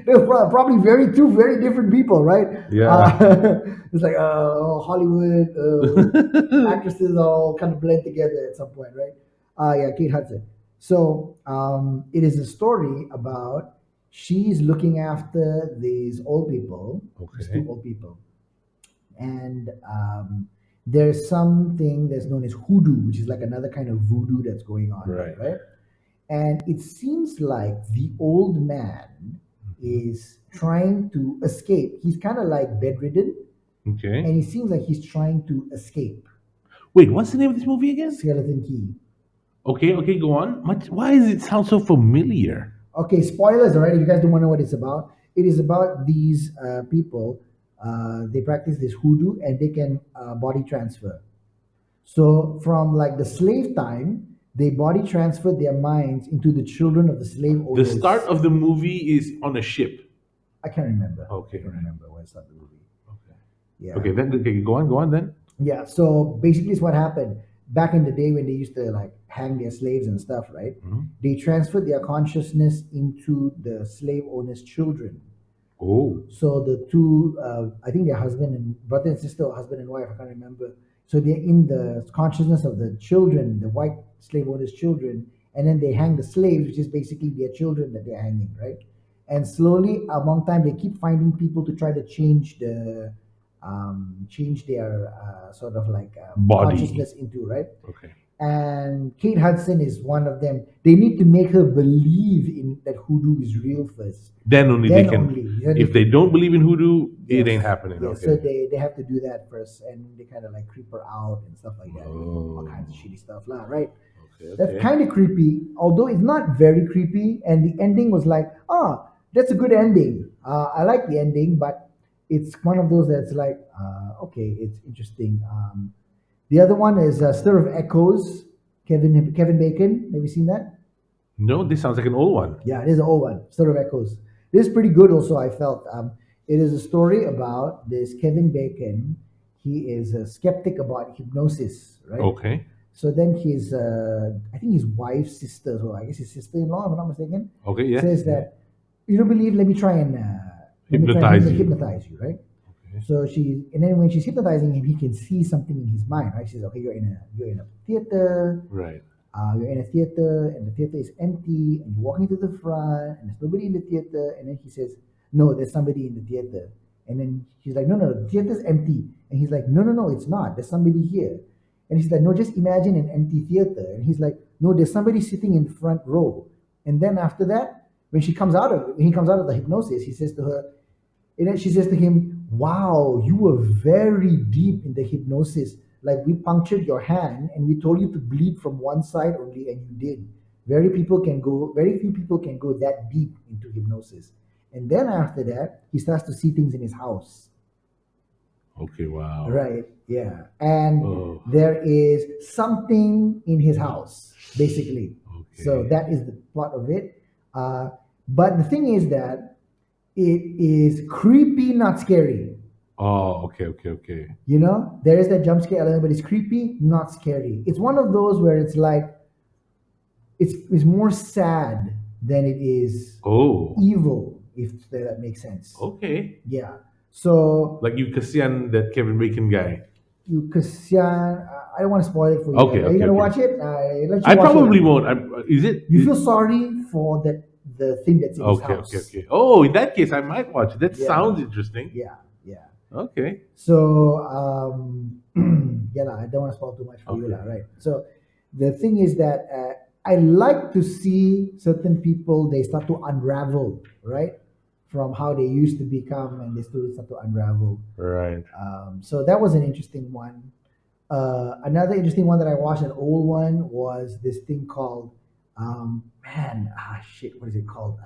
they're probably two very different people, right? Yeah. It's like Hollywood actresses all kind of blend together at some point, right? Yeah, Kate Hudson. So it is a story about she's looking after these old people, these Okay. two old people, and there's something that's known as hoodoo, which is like another kind of voodoo that's going on, Right. right? And it seems like the old man is trying to escape. He's kind of like bedridden, Okay. and it seems like he's trying to escape. Wait, what's the name of this movie again? Skeleton Key. Okay, go on. Why does it sound so familiar? Okay, spoilers, all right? If you guys don't want to know what it's about, it is about these people. They practice this hoodoo and they can body transfer. So from like the slave time, they body transferred their minds into the children of the slave The owners. start of the movie is on a ship. I can't remember. Okay. I can't remember when I started the movie. Okay. Yeah. Okay, then go on then. Yeah. So basically, it's what happened back in the day when they used to like hang their slaves and stuff, right? Mhm. They transferred their consciousness into the slave owners' children. Oh, So the two, I think they're husband and brother and sister, or husband and wife, I can't remember. So they're in the consciousness of the children, the white slave owners' children, and then they hang the slaves, which is basically their children that they're hanging, right? And slowly, among time, they keep finding people to try to change their sort of like body. consciousness into, right? Okay. And Kate Hudson is one of them. They need to make her believe in that hoodoo is real first. Then only they Then can. only, then they If they can. don't believe in hoodoo, it Yes, ain't happening. yes. So Okay. they have to do that first, and they kind of like creep her out and stuff like that, all Oh. kinds of shitty stuff, lah. Right? Okay. That's Okay. kind of creepy, although it's not very creepy. And the ending was like, oh, that's a good ending. I like the ending, but it's one of those that's like, okay, it's interesting. The other one is Stir of Echoes. Kevin Bacon. Have you seen that? No, this sounds like an old one. Yeah, it is an old one. Sort of Echoes. This is pretty good. Also, I felt it is a story about this Kevin Bacon. He is a skeptic about hypnosis, right? Okay. So then his, I think his wife's sister, so I guess his sister-in-law, if I'm not mistaken, Okay. Yes. says that you don't believe. Let me try and Hypnotize you. hypnotize you, right? Okay. So and then when she's hypnotizing him, he can see something in his mind, right? She says, okay, you're in a theater, Right. you're in a theater and the theater is empty and you're walking to the front and there's nobody in the theater, and then he says, no, there's somebody in the theater. And then she's like, no, no, the theater's empty. And he's like, no, no, no, it's not, there's somebody here. And he's like, no, just imagine an empty theater. And he's like, no, there's somebody sitting in front row. And then after that, when he comes out of the hypnosis, he says to her, and then she says to him, wow, you were very deep in the hypnosis. Like we punctured your hand and we told you to bleed from one side only, and you did. Very few people can go that deep into hypnosis. And then after that, he starts to see things in his house. Okay. Wow. Right. Yeah. And Oh. there is something in his house, basically. So Okay. that is the plot of it. But the thing is that it is creepy, not scary. Oh. Okay. Okay. Okay. You know, there is that jump scare element, but it's creepy, not scary. It's one of those where it's like it's more sad than it is Oh. evil, if that makes sense. Okay. Yeah. So Like you kasihan that Kevin Bacon guy. you, Christian, I don't want to spoil it for you. Okay. Are you Okay. gonna Okay. watch it? I let you I watch probably it. won't. Is it? You feel sorry for the thing that's in his Okay. house. Okay. Okay. Oh, in that case, I might watch it. That Yeah. sounds interesting. Yeah. Yeah. Okay. So yeah, lah, I don't want to spoil too much for you, Okay. lah, right? So the thing is that I like to see certain people, they start to unravel, right, from how they used to become, and they slowly start to unravel. Right. So that was an interesting one. Another interesting one that I watched, an old one, was this thing called what is it called?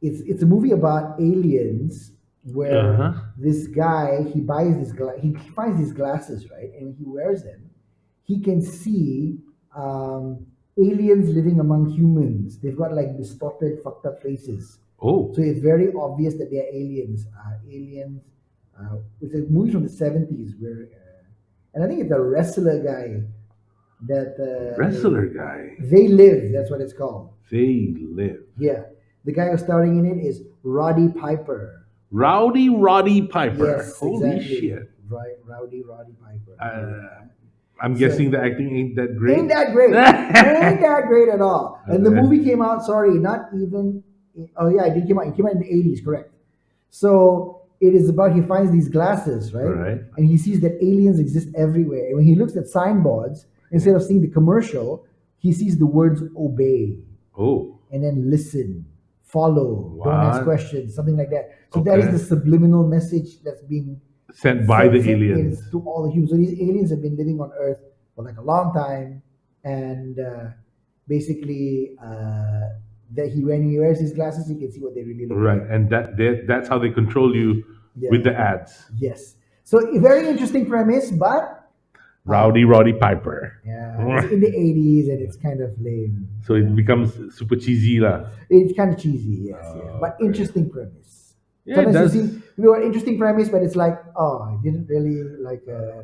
It's a movie about aliens where Uh-huh. this guy, he finds these glasses, right, and when he wears them, he can see aliens living among humans. They've got like distorted, fucked up faces. Oh. So it's very obvious that they're aliens. Aliens. It's a movie from the 70s where, and I think it's a wrestler guy that Wrestler guy. They Live. That's what it's called. They live. Yeah, the guy who's starring in it is Roddy Piper. Roddy Piper. Yes, Holy exactly. shit. Right, Roddy Piper. I'm So- guessing the acting ain't that great. Ain't that great? Ain't that great at all? And the Okay. movie came out. Sorry, not even. Oh yeah, it did came out. It came out in the 80s, correct? So it is about he finds these glasses, right? Right. And he sees that aliens exist everywhere. And when he looks at signboards, instead of seeing the commercial, he sees the words "obey" Oh. and then "listen," "follow," "don't ask What? questions," something like that. So that Okay. is the subliminal message that's being Sent by the sent aliens. to all the humans. So these aliens have been living on Earth for like a long time, and basically, that when he wears his glasses, he can see what they really look Right. like. And that's how they control you Yeah. with the ads. Yes. So a very interesting premise, but Roddy Piper. yeah, it's in the 80s and it's kind of lame. So it becomes super cheesy lah. It's kind of cheesy, yes, yes. Oh, But okay. interesting premise. Yeah, it Sometimes does. you see we got interesting premise, but it's like, oh, it didn't really like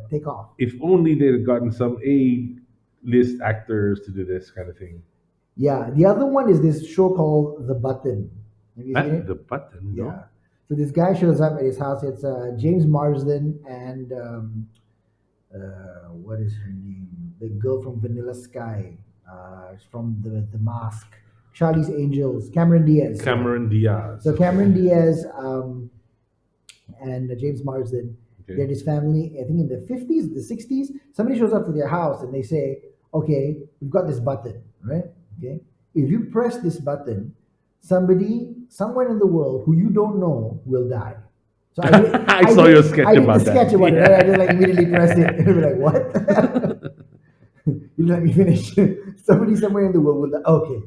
take off. If only they'd gotten some A-list actors to do this kind of thing. Yeah, the other one is this show called The Button. Have you seen At it? the button, Yeah. no? So this guy shows up at his house. It's James Marsden and what is her name? The girl from Vanilla Sky, from the Mask, Charlie's Angels, Cameron Diaz. Yeah. Cameron Diaz. So Okay. Cameron Diaz and James Marsden, they're Okay. this family. I think in the 50s, the 60s. Somebody shows up to their house and they say, "Okay, we've got this button, right? Okay, if you press this button, somebody somewhere in the world who you don't know will die." So I saw your sketch I did the about that. sketch about it, right? I just like immediately pressed it. And be like, Yeah. what? You let me finish. Somebody somewhere in the world will die. Okay.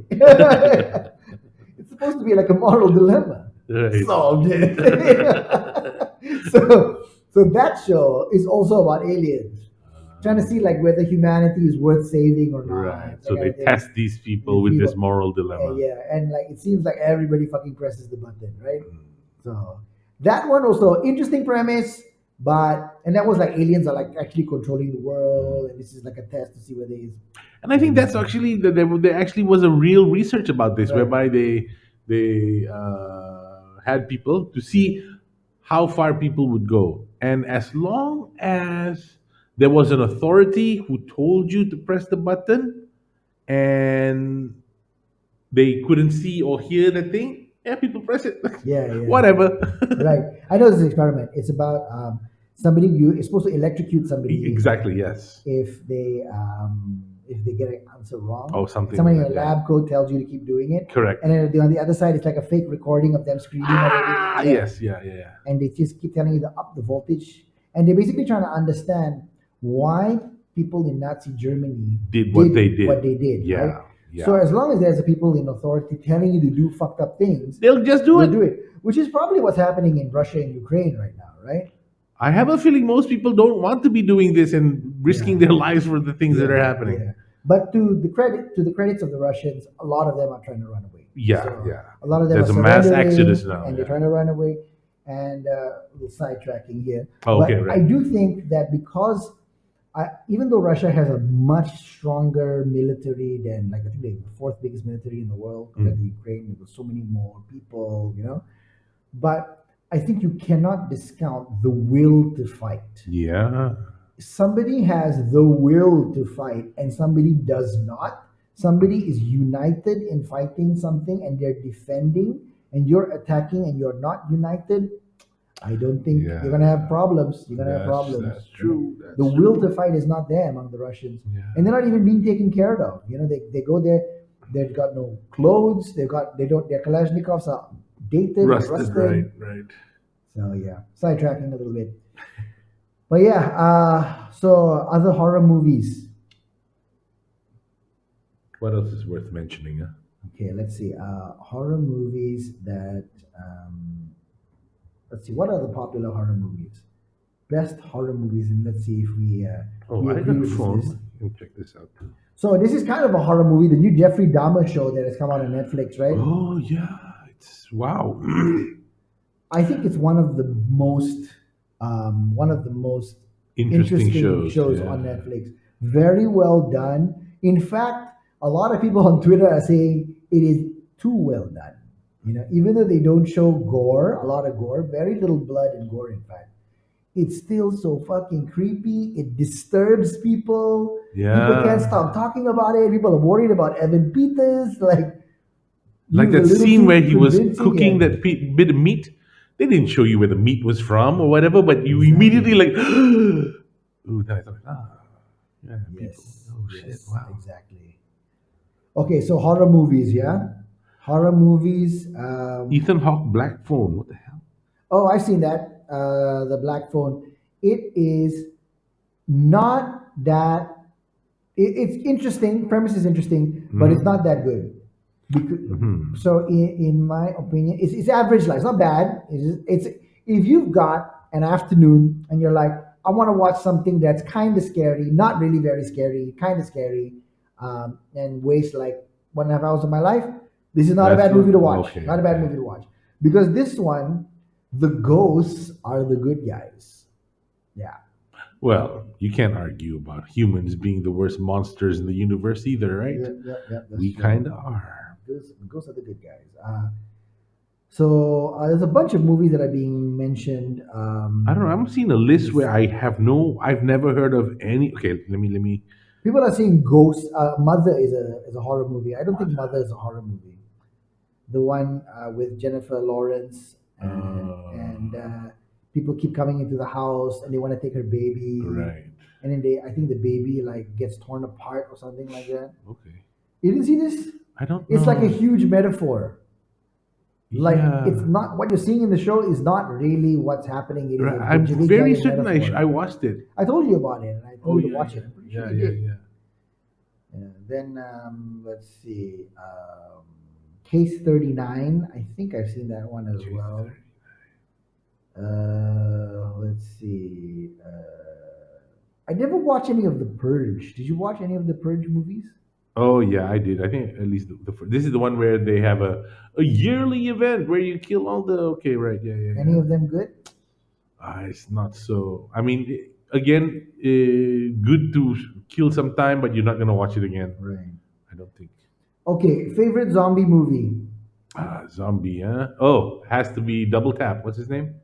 It's supposed to be like a moral dilemma. Right. Solved it. So that show is also about aliens. Trying to see like whether humanity is worth saving or Right. not, that So kind they of thing. test these people These with this people, moral dilemma. yeah, and like it seems like everybody fucking presses the button, right? So that one also interesting premise, but and that was like aliens are like actually controlling the world, and this is like a test to see whether And I think that's actually there actually was a real research about this, right. whereby they had people to see how far people would go, and as long as there was an authority who told you to press the button, and they couldn't see or hear the thing, yeah, people press it. Yeah, yeah. Whatever. Right. I know this is an experiment. It's about somebody you it's supposed to electrocute somebody Exactly. Yes. if if they get an answer wrong. Oh, And something somebody in like a that. lab coat tells you to keep doing it. Correct. And then on the other side, it's like a fake recording of them screaming already. Ah, Yeah. yes. Yeah. Yeah. Yeah. And they just keep telling you to up the voltage. And they're basically trying to understand why people in Nazi Germany Did what they did. what they did. Yeah. Right? Yeah. So as long as there's people in authority telling you to do fucked up things, They'll just do they'll it. do it. Which is probably what's happening in Russia and Ukraine right now, right? I have a feeling most people don't want to be doing this and risking Yeah. their lives for the things that are happening. Yeah. But to the credits of the Russians, a lot of them are trying to run away. Yeah, So yeah. a lot of them There's are a mass surrendering, exodus now, and yeah. they're trying to run away. And a little sidetracking here, Oh, okay, but right. I do think that because even though Russia has a much stronger military than like I think the fourth biggest military in the world compared to Ukraine, with so many more people, but I think you cannot discount the will to fight. Yeah. Somebody has the will to fight and somebody does not. Somebody is united in fighting something and they're defending, and you're attacking and you're not united. I don't think Yeah. you're gonna have problems. You're gonna have That's- problems. that's true. That's The will to fight is not there among the Russians, Yeah. and they're not even being taken care of. They go there. They've got no clothes. Their Kalashnikovs are dated, and Rusted, right, right. So yeah, sidetracking a little bit. But yeah, so other horror movies. What else is worth mentioning? Huh? Okay, let's see. Horror movies that let's see. What are the popular horror movies? Best horror movies, and let's see if we Oh, we I agree got a with this phone. list. You can check this out too. So this is kind of a horror movie, the new Jeffrey Dahmer show that has come out on Netflix, right? Oh yeah, it's wow. I think it's one of the most Interesting shows, on yeah. Netflix. Very well done. In fact, a lot of people on Twitter are saying it is too well done. Even though they don't show gore, a lot of gore, very little blood and gore, in fact. It's still so fucking creepy. It disturbs people. Yeah. People can't stop talking about it. People are worried about Evan Peters. Like he was that a little scene too where he was convincing, cooking yeah. that bit of meat. They didn't show you where the meat was from or whatever, but you Exactly. immediately like, ooh, then I thought, yeah, people. Oh shit, wow. Exactly. Okay, so horror movies, yeah? Horror movies. Ethan Hawke, Black Phone. What the hell? Oh, I've seen that. The Black Phone. It is not that. It's interesting. Premise is interesting, but it's not that good. So, in my opinion, it's average. Like it's not bad. It's if you've got an afternoon and you're like, I want to watch something that's kind of scary, not really very scary, kind of scary, and waste like 1.5 hours of my life. This is not a That's bad movie to watch. okay, Not a bad okay. movie to watch because this one, the ghosts are the good guys. Yeah. Well, you can't argue about humans being the worst monsters in the universe either, right? Yeah, that's We true. kind of are. Ghosts are the good guys. So there's a bunch of movies that are being mentioned. I don't know. I'm seeing a list where I've never heard of any. Okay, let me. People are saying Ghost. Mother is a horror movie. I don't think Mother is a horror movie. The one with Jennifer Lawrence and people keep coming into the house and they want to take her baby, Right. and then I think the baby like gets torn apart or something like that. Okay. You didn't see this? I don't It's like a know. huge metaphor. Like it's Yeah. not what you're seeing in the show is not really what's happening. It is a I'm bajilly very giant certain I metaphor. watched it. I told you about it and I told Oh you to yeah, watch it. yeah, I'm pretty sure yeah, you yeah, did. yeah. Yeah. Then let's see. Case 39. I think I've seen that one as Jeez. well. Let's see. I never watched any of The Purge. Did you watch any of the Purge movies? Oh yeah, I did. I think at least this is the one where they have a yearly event where you kill all the. Okay, right. Yeah, yeah, Any yeah. of them good? It's not so. I mean, again, good to kill some time, but you're not gonna watch it again. Right. I don't think. Okay, favorite zombie movie? Zombie, huh? Oh, has to be Double Tap. What's his name?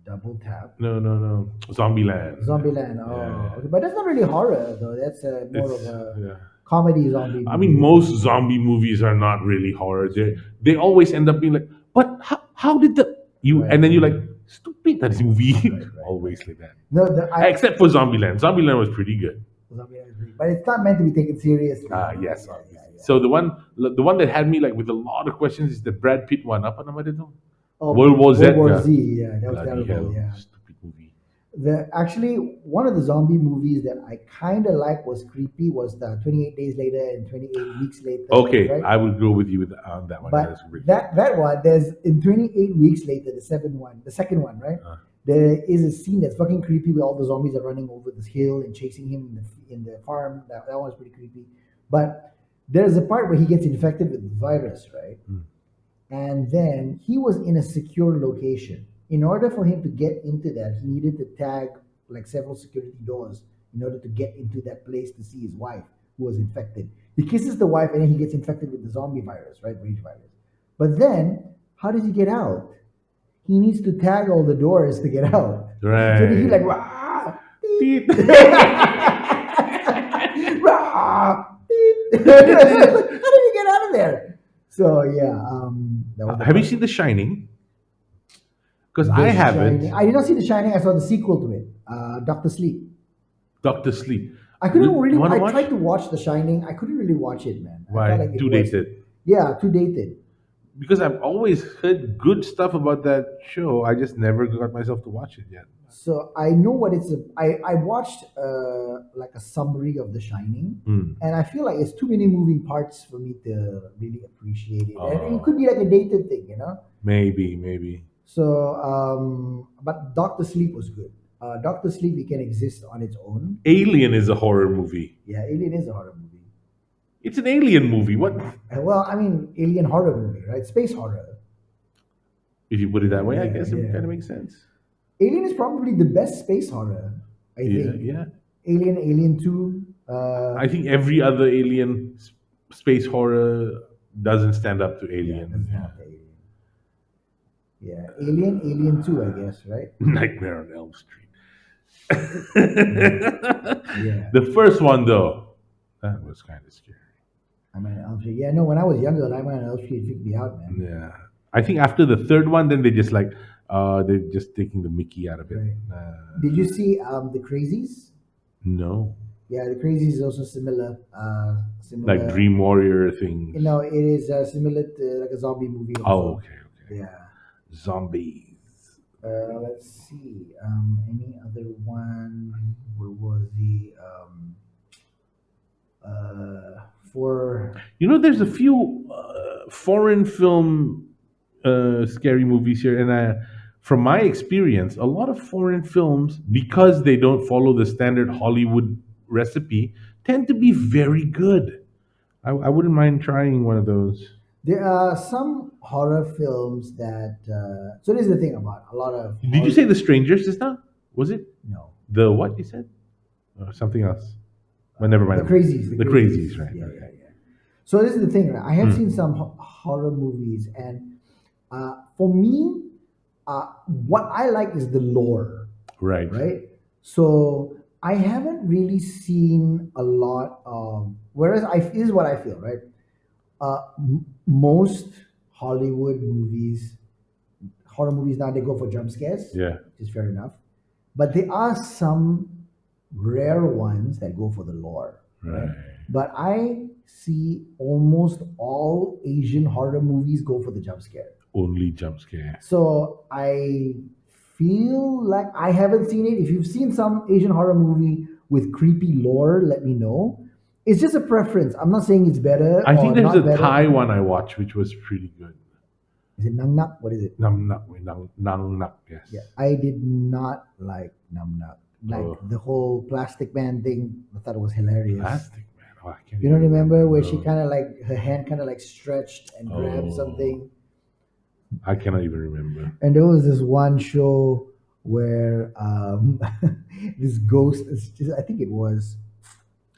Double Tap. No, no, no. Zombieland. Zombieland. Yeah, Oh, okay. But that's not really horror though. That's more of it's a yeah. comedy zombie I mean, movie. most zombie movies are not really horror. That's They true. they always end up being like, but how did the you? Right, And then you're right, like, stupid. That is movie. right. Always like that. No, Except for Zombieland. Zombieland was pretty good. Zombieland is great, but it's not meant to be taken seriously. Yes, Yeah, yeah, obviously. yeah. So the one that had me like with a lot of questions is the Brad Pitt one. Apa nama dia tu? Oh, World War Z. World War Yeah. Z. Yeah, that was Bloody terrible. hell, Yeah. stupid movie. Actually one of the zombie movies that I kind of like was creepy was the 28 Days Later and 28 Weeks Later. Okay, Right? I will go with you on that one. That is But really that one, there's in 28 Weeks Later, the second one, right? Uh, There is a scene that's fucking creepy where all the zombies are running over this hill and chasing him in the farm. That one was pretty creepy. But there's a part where he gets infected with the virus, right? Mm. And then he was in a secure location. In order for him to get into that, he needed to tag like several security doors in order to get into that place to see his wife who was infected. He kisses the wife and then he gets infected with the zombie virus, right? Rage virus. But then, how does he get out? He needs to tag all the doors to get out. So then he right. like, rah, Beep. rah, beep. How did he get out of there? So yeah, that was the Have you part. seen The Shining? Because The I haven't. Shining. I did not see The Shining. I saw the sequel to it, Doctor Sleep. Doctor Sleep. I couldn't You really. wanna I watch? tried to watch The Shining. I couldn't really watch it, man. I Why? felt like it Too was dated. yeah, too dated. Because I've always heard good stuff about that show. I just never got myself to watch it yet. So I know what it's. I watched like a summary of The Shining, Hmm. and I feel like it's too many moving parts for me to really appreciate it. And it Oh, could be like a dated thing, you know. maybe. So, but Doctor Sleep was good. Doctor Sleep, it can exist on its own. Alien is a horror movie. Yeah, Alien is a horror movie. It's an alien movie. What? Well, I mean, Alien horror movie, right? Space horror. If you put it that way, I Yeah, guess it yeah. kind of makes sense. Alien is probably the best space horror, I Yeah, think. yeah. Alien, Alien 2. I think every other alien space horror doesn't stand up to Yeah, Alien. that's not the Alien. Yeah, Alien, Alien 2, I guess, right? Nightmare on Elm Street. Yeah. The first one, though, that was kind of scary. I'm on Elm Street. Yeah, no, when I was younger, I'm on Elm Street freaked me out, man. Yeah, I think after the third one, then they just like they're just taking the Mickey out of it. Right. Did you see The Crazies? No, Yeah, The Crazies is also similar. Similar. like Dream Warrior things. You know, it is similar to like a zombie movie. Oh, Also. okay. Yeah. Zombies. Let's see. Any other one? Where was he? For You know, there's a few foreign film scary movies here, and from my experience, a lot of foreign films, because they don't follow the standard Hollywood recipe, tend to be very good. I wouldn't mind trying one of those. there are some horror films that. So this is the thing about a lot of. Did you say The Strangers just now? Was it No? the what you said? Or something else? Well, never mind. The Crazies. The Crazies, right? Yeah, right. yeah, yeah. So this is the thing, right? I have seen Mm, some horror movies, and for me, what I like is the lore, right. right? So I haven't really seen a lot of. Whereas this is what I feel, right? Most Hollywood movies, horror movies now, they go for jump scares, Yeah. which is fair enough. But there are some rare ones that go for the lore, right? Right. But I see almost all Asian horror movies go for the jump scare. Only jump scare. So I feel like I haven't seen it. If you've seen some Asian horror movie with creepy lore, let me know. It's just a preference. I'm not saying it's better I think or there's a not better. Thai one I watched which was pretty good. Is it Nang Nak? What is it? Nam nak, wait, nang nak, yes. Yeah, I did not like Nang Nak. Like Oh, the whole plastic man thing, I thought it was hilarious. plastic man. Oh, I can't You don't even remember where she those. kind of like her hand kind of like stretched and grabbed Oh, something? I cannot even remember. And there was this one show where this ghost is just, I think it was,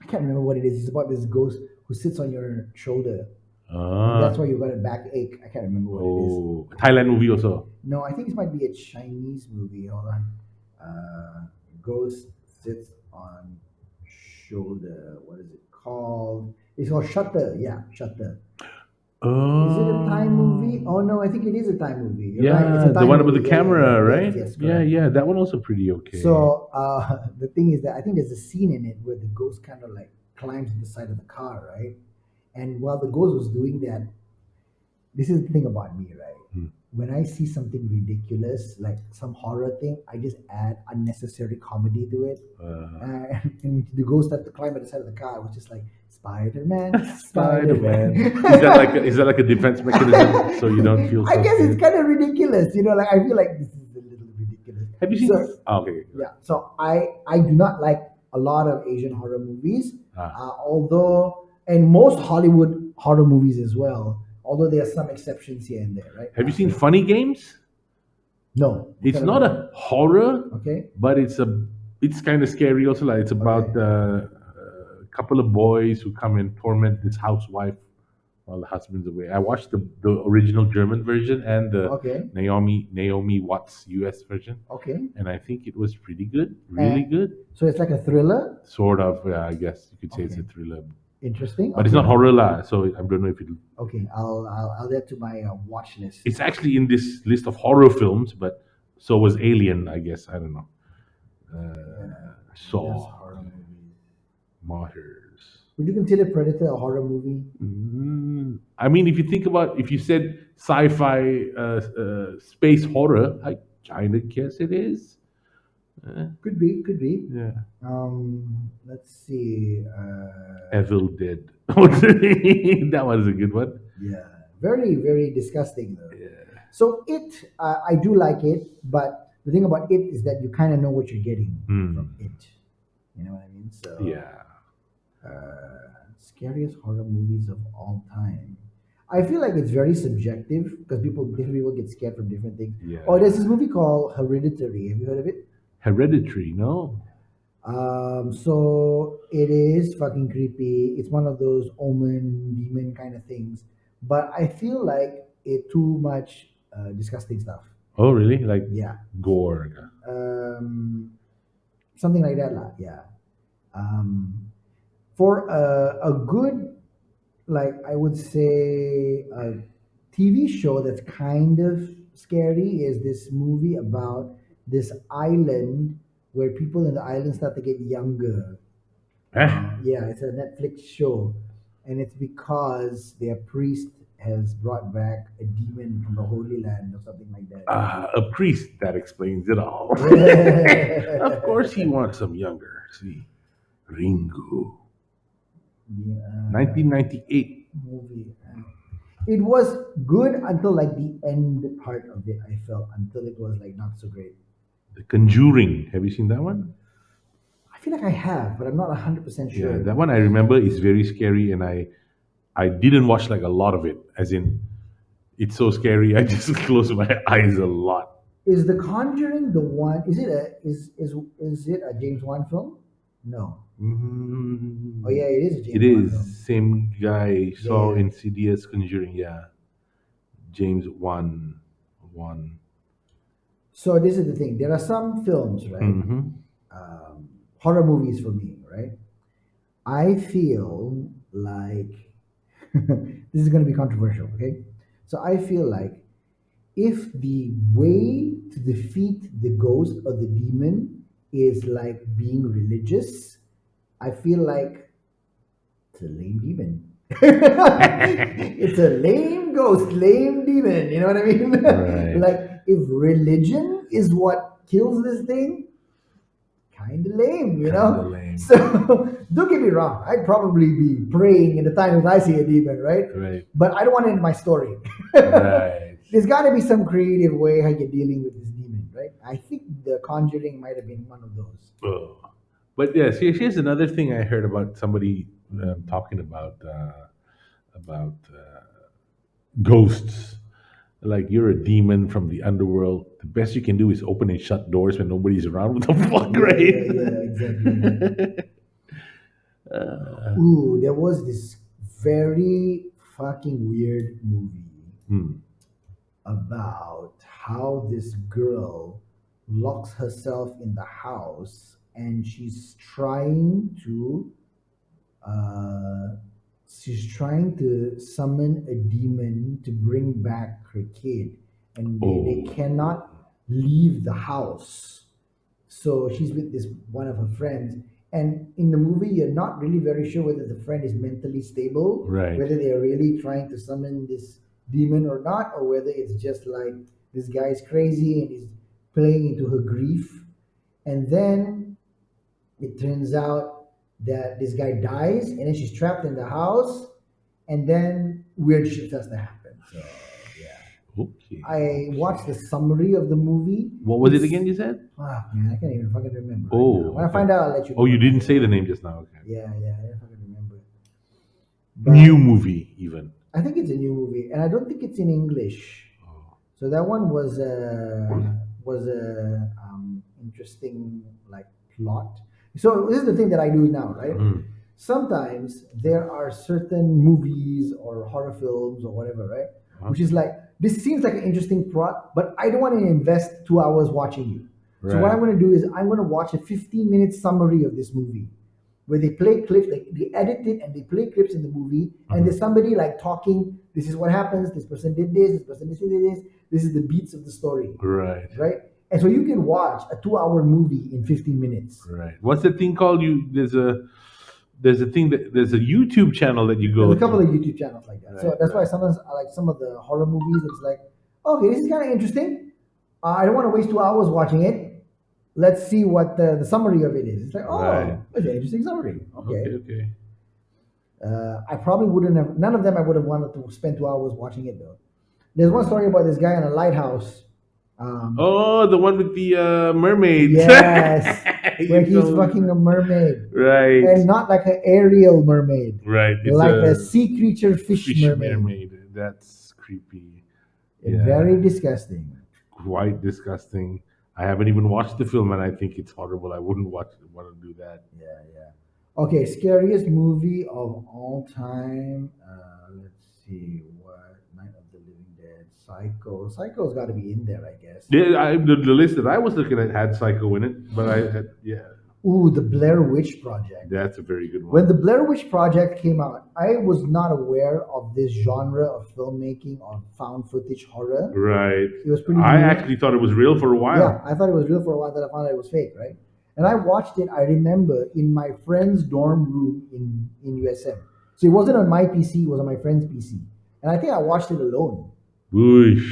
I can't remember what it is. It's about this ghost who sits on your shoulder, and that's Ah, why you got a backache. I can't remember what it is. oh, Thailand movie also. No, I think this might be a Chinese movie. Hold on. Ghost sits on shoulder. What is it called? It's called Shutter. Yeah, Shutter. Is it a Thai movie? Oh, Oh no, I think it is a Thai movie. You're right. It's yeah, a the Thai one about movie. the Yeah, yeah, camera, yeah. Yes, right? yes, Yeah, correct. yeah, that one also pretty okay. So the thing is that I think there's a scene in it where the ghost kind of like climbs the side of the car, right? And while the ghost was doing that, this is the thing about me, right? Hmm. When I see something ridiculous, like some horror thing, I just add unnecessary comedy to it. And the ghost had to climb at the side of the car, which is like Spider Man, Spider Spider Man. Man. Is that like a defense mechanism so you don't feel I so guess it's scared? kind of ridiculous, like I feel like this is a little ridiculous. Have you seen? So Oh, okay. yeah, so I do not like a lot of Asian horror movies, although and most Hollywood horror movies as well. Although there are some exceptions here and there, right? Have you seen Funny Games? No, It's not a horror, okay, but it's kind of scary also. Like it's about okay, a couple of boys who come and torment this housewife while the husband's away. I watched the original German version and the okay, Naomi Watts US version, okay. and I think it was pretty good, really good. So it's like a thriller. Sort of, yeah, I guess you could say it's a Okay, thriller, interesting. but it's not horror lah. So I don't know if it. Okay, I'll add to my watch list. It's actually in this list of horror films, but so was Alien, I guess. I don't know. Yeah, that's Saw, horror movies. Martyrs. Would you consider Predator a horror movie? I mean, if you think about, if you said sci-fi, space horror, I kind of guess it is. Could be, could be. Yeah. Let's see. Evil Dead. That was a good one. Yeah, very, very disgusting though. Yeah. So I do like it, but the thing about it is that you kind of know what you're getting from it. You know what I mean? So Yeah. scariest horror movies of all time. I feel like it's very subjective because different people get scared from different things. Yeah. Oh, there's this movie called Hereditary. Have you heard of it? Hereditary, no? So it is fucking creepy. It's one of those omen, demon kind of things. But I feel like it too much disgusting stuff. Oh, really? Like Yeah. gore. Um, something like that, lah. Yeah. For a good, like I would say, a TV show that's kind of scary is this movie about this island where people in the island start to get younger. Eh? Yeah, it's a Netflix show, and it's because their priest has brought back a demon from the Holy Land or something like that. A priest, that explains it all. Of course, he wants them younger. See, Ringu, Yeah, 1998. movie. It was good until like the end part of it. I felt until it was like not so great. The Conjuring. Have you seen that one? I feel like I have, but I'm not 100% Yeah, sure. that one I remember is very scary, and I didn't watch like a lot of it. As in, it's so scary. I just close my eyes a lot. Is The Conjuring the one? Is it a James Wan film? No. Oh Mm, yeah, it is a it James Wan film. is same guy Yeah, saw yeah. Insidious, Conjuring. Yeah, James Wan. One. So this is the thing. There are some films, right? Mm-hmm. Horror movies for me, right? I feel like this is going to be controversial, okay? So I feel like if the way to defeat the ghost or the demon is like being religious, I feel like it's a lame demon. It's a lame ghost, lame demon. You know what I mean? Right. Like if religion is what kills this thing, kind of lame, you Kind of know? lame. So don't get me wrong. I'd probably be praying in the time if I see a demon, right? Right. But I don't want it in my story. Right. There's got to be some creative way how you're dealing with this demon, right? I think The Conjuring might have been one of those. Oh. But yes, here's another thing I heard about somebody talking about ghosts. Like you're a demon from the underworld. The best you can do is open and shut doors when nobody's around. What the fuck, Yeah, yeah, yeah, exactly. right? uh, Ooh, there was this very fucking weird movie hmm. about how this girl locks herself in the house and uh, she's trying to summon a demon to bring back her kid, and they Oh, cannot leave the house. So she's with this one of her friends, and in the movie you're not really very sure whether the friend is mentally stable, right. whether they're really trying to summon this demon or not, or whether it's just like this guy's crazy and he's playing into her grief. And then it turns out that this guy dies, and then she's trapped in the house, and then weird shit starts to happen. So yeah, Okay, I watched okay. the summary of the movie. What was it It's again? You said? man, I can't even fucking remember right now. Oh, When I okay. find out, I'll let you Oh, know. you didn't Right? say the name just now. Okay. Yeah, yeah, I don't fucking remember. New But movie, even. I think it's a new movie, and I don't think it's in English. Oh. So that one was a interesting like plot. So this is the thing that I do now, right? Mm. Sometimes there are certain movies or horror films or whatever, right? Huh? Which is like this seems like an interesting plot, but I don't want to invest 2 hours watching you. So what Right. I'm going to do is I'm going to watch a 15-minute summary of this movie where they play clips, they edit it and they play clips in the movie, and there's somebody like talking. This is what happens. This person did this. This person did this. This is the beats of the story, Right. right? And so you can watch a 2-hour movie in 15 minutes. Right. What's the thing called? There's a thing that there's a YouTube channel that you There's go a couple to. of YouTube channels like that. So Right. that's why Right. sometimes I like some of the horror movies. It's like, okay, this is kind of interesting. I don't want to waste 2 hours watching it. Let's see what the summary of it is. It's like, Right. oh, it's an interesting summary. Okay. Okay. Okay. I probably wouldn't have, none of them I would have wanted to spend 2 hours watching it though. There's one story about this guy in a lighthouse. Oh, the one with the mermaid. Yes, where You he's told fucking me. a mermaid. Right. And not like an aerial mermaid, Right. It's like a a sea creature fish fish mermaid. mermaid. That's creepy. Very Yeah. disgusting. Quite disgusting. I haven't even watched the film, and I think it's horrible. I wouldn't want to do that. Yeah, yeah. Okay, scariest movie of all time. Let's see, what Night of the Living Dead, Psycho. Psycho's got to be in there, I guess. Yeah, the list that I was looking at had Psycho in it, but I had, yeah, Ooh, the Blair Witch Project. that's a very good When one. the Blair Witch Project came out, I was not aware of this genre of filmmaking of found footage horror. Right. It was pretty I new. actually thought it was real for a Yeah, while. I thought it was real for a while, then I found out it was fake, right? And I watched it, I remember, in my friend's dorm room in USM. So it wasn't on my PC, it was on my friend's PC. And I think I watched it alone. Whoosh.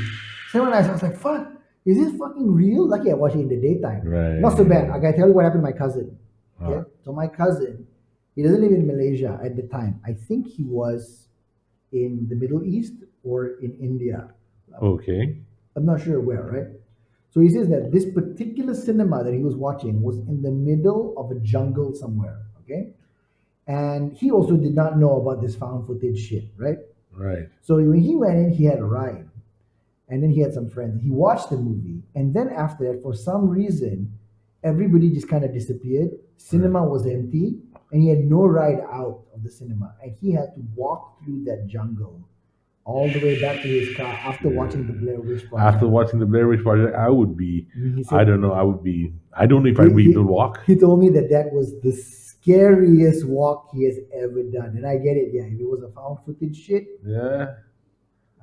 So when I was like, fuck, is this fucking real? Lucky I watched it in the daytime. Right. Not so bad. I can tell you what happened to my cousin. Huh. Okay? So my cousin, he doesn't live in Malaysia at the time. I think he was in the Middle East or in India. Okay. I'm not sure where, right? So he says that this particular cinema that he was watching was in the middle of a jungle somewhere, okay? And he also did not know about this found footage shit, right? Right. So when he went in, he had a ride. And then he had some friends. He watched the movie. And then after that, for some reason, everybody just kind of disappeared. Right. Cinema was empty, and he had no ride out of the cinema, and he had to walk through that jungle all the way back to his car after watching the Blair Witch After Project. watching the Blair Witch Project, I would be. He I said don't know. I would be. I don't know if he, I'd be able to he, walk. he told me that that was the scariest walk he has ever done, and I get it. Yeah, if it was a found footage shit, Yeah,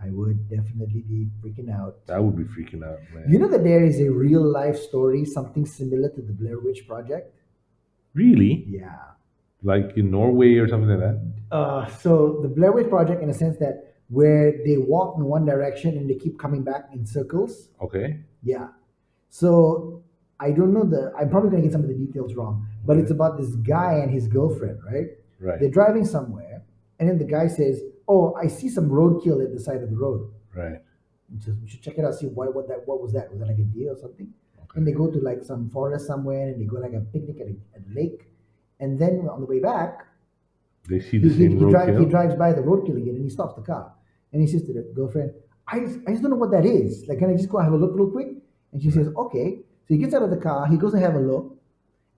I would definitely be freaking out. I would be freaking out, You know man. that there is a real life story, something similar to the Blair Witch Project? Really? Yeah. Like in Norway or something like that? So the Blair Witch Project, in a sense that where they walk in one direction and they keep coming back in circles. Okay. Yeah. So I don't know I'm probably gonna get some of the details wrong, but it's Okay. about this guy and his girlfriend, right? Right. They're driving somewhere, and then the guy says, "Oh, I see some roadkill at the side of the road. Right. We should check it out. See what was that? Was that like a deer or something?" And they Okay. go to like some forest somewhere, and they go like a picnic at a lake, and then on the way back, They see the same he roadkill. drives by the roadkill again, and he stops the car, and he says to the girlfriend, I just don't know what that is. Like, can I just go have a look real quick?" And she Right. says, "Okay." So he gets out of the car, he goes and have a look,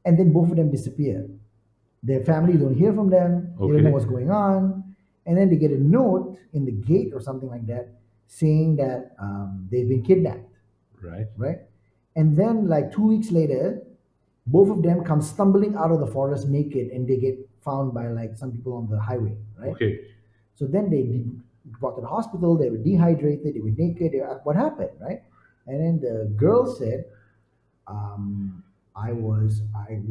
and then both of them disappear. Their family don't hear from them. They don't know Okay. what's going on, and then they get a note in the gate or something like that saying that they've been kidnapped, Right. right? And then like 2 weeks later, both of them come stumbling out of the forest naked, and they get found by like some people on the highway, right? Okay. So then they brought to the hospital. They were dehydrated. They were naked. What happened, right? And then the girl said, um, I was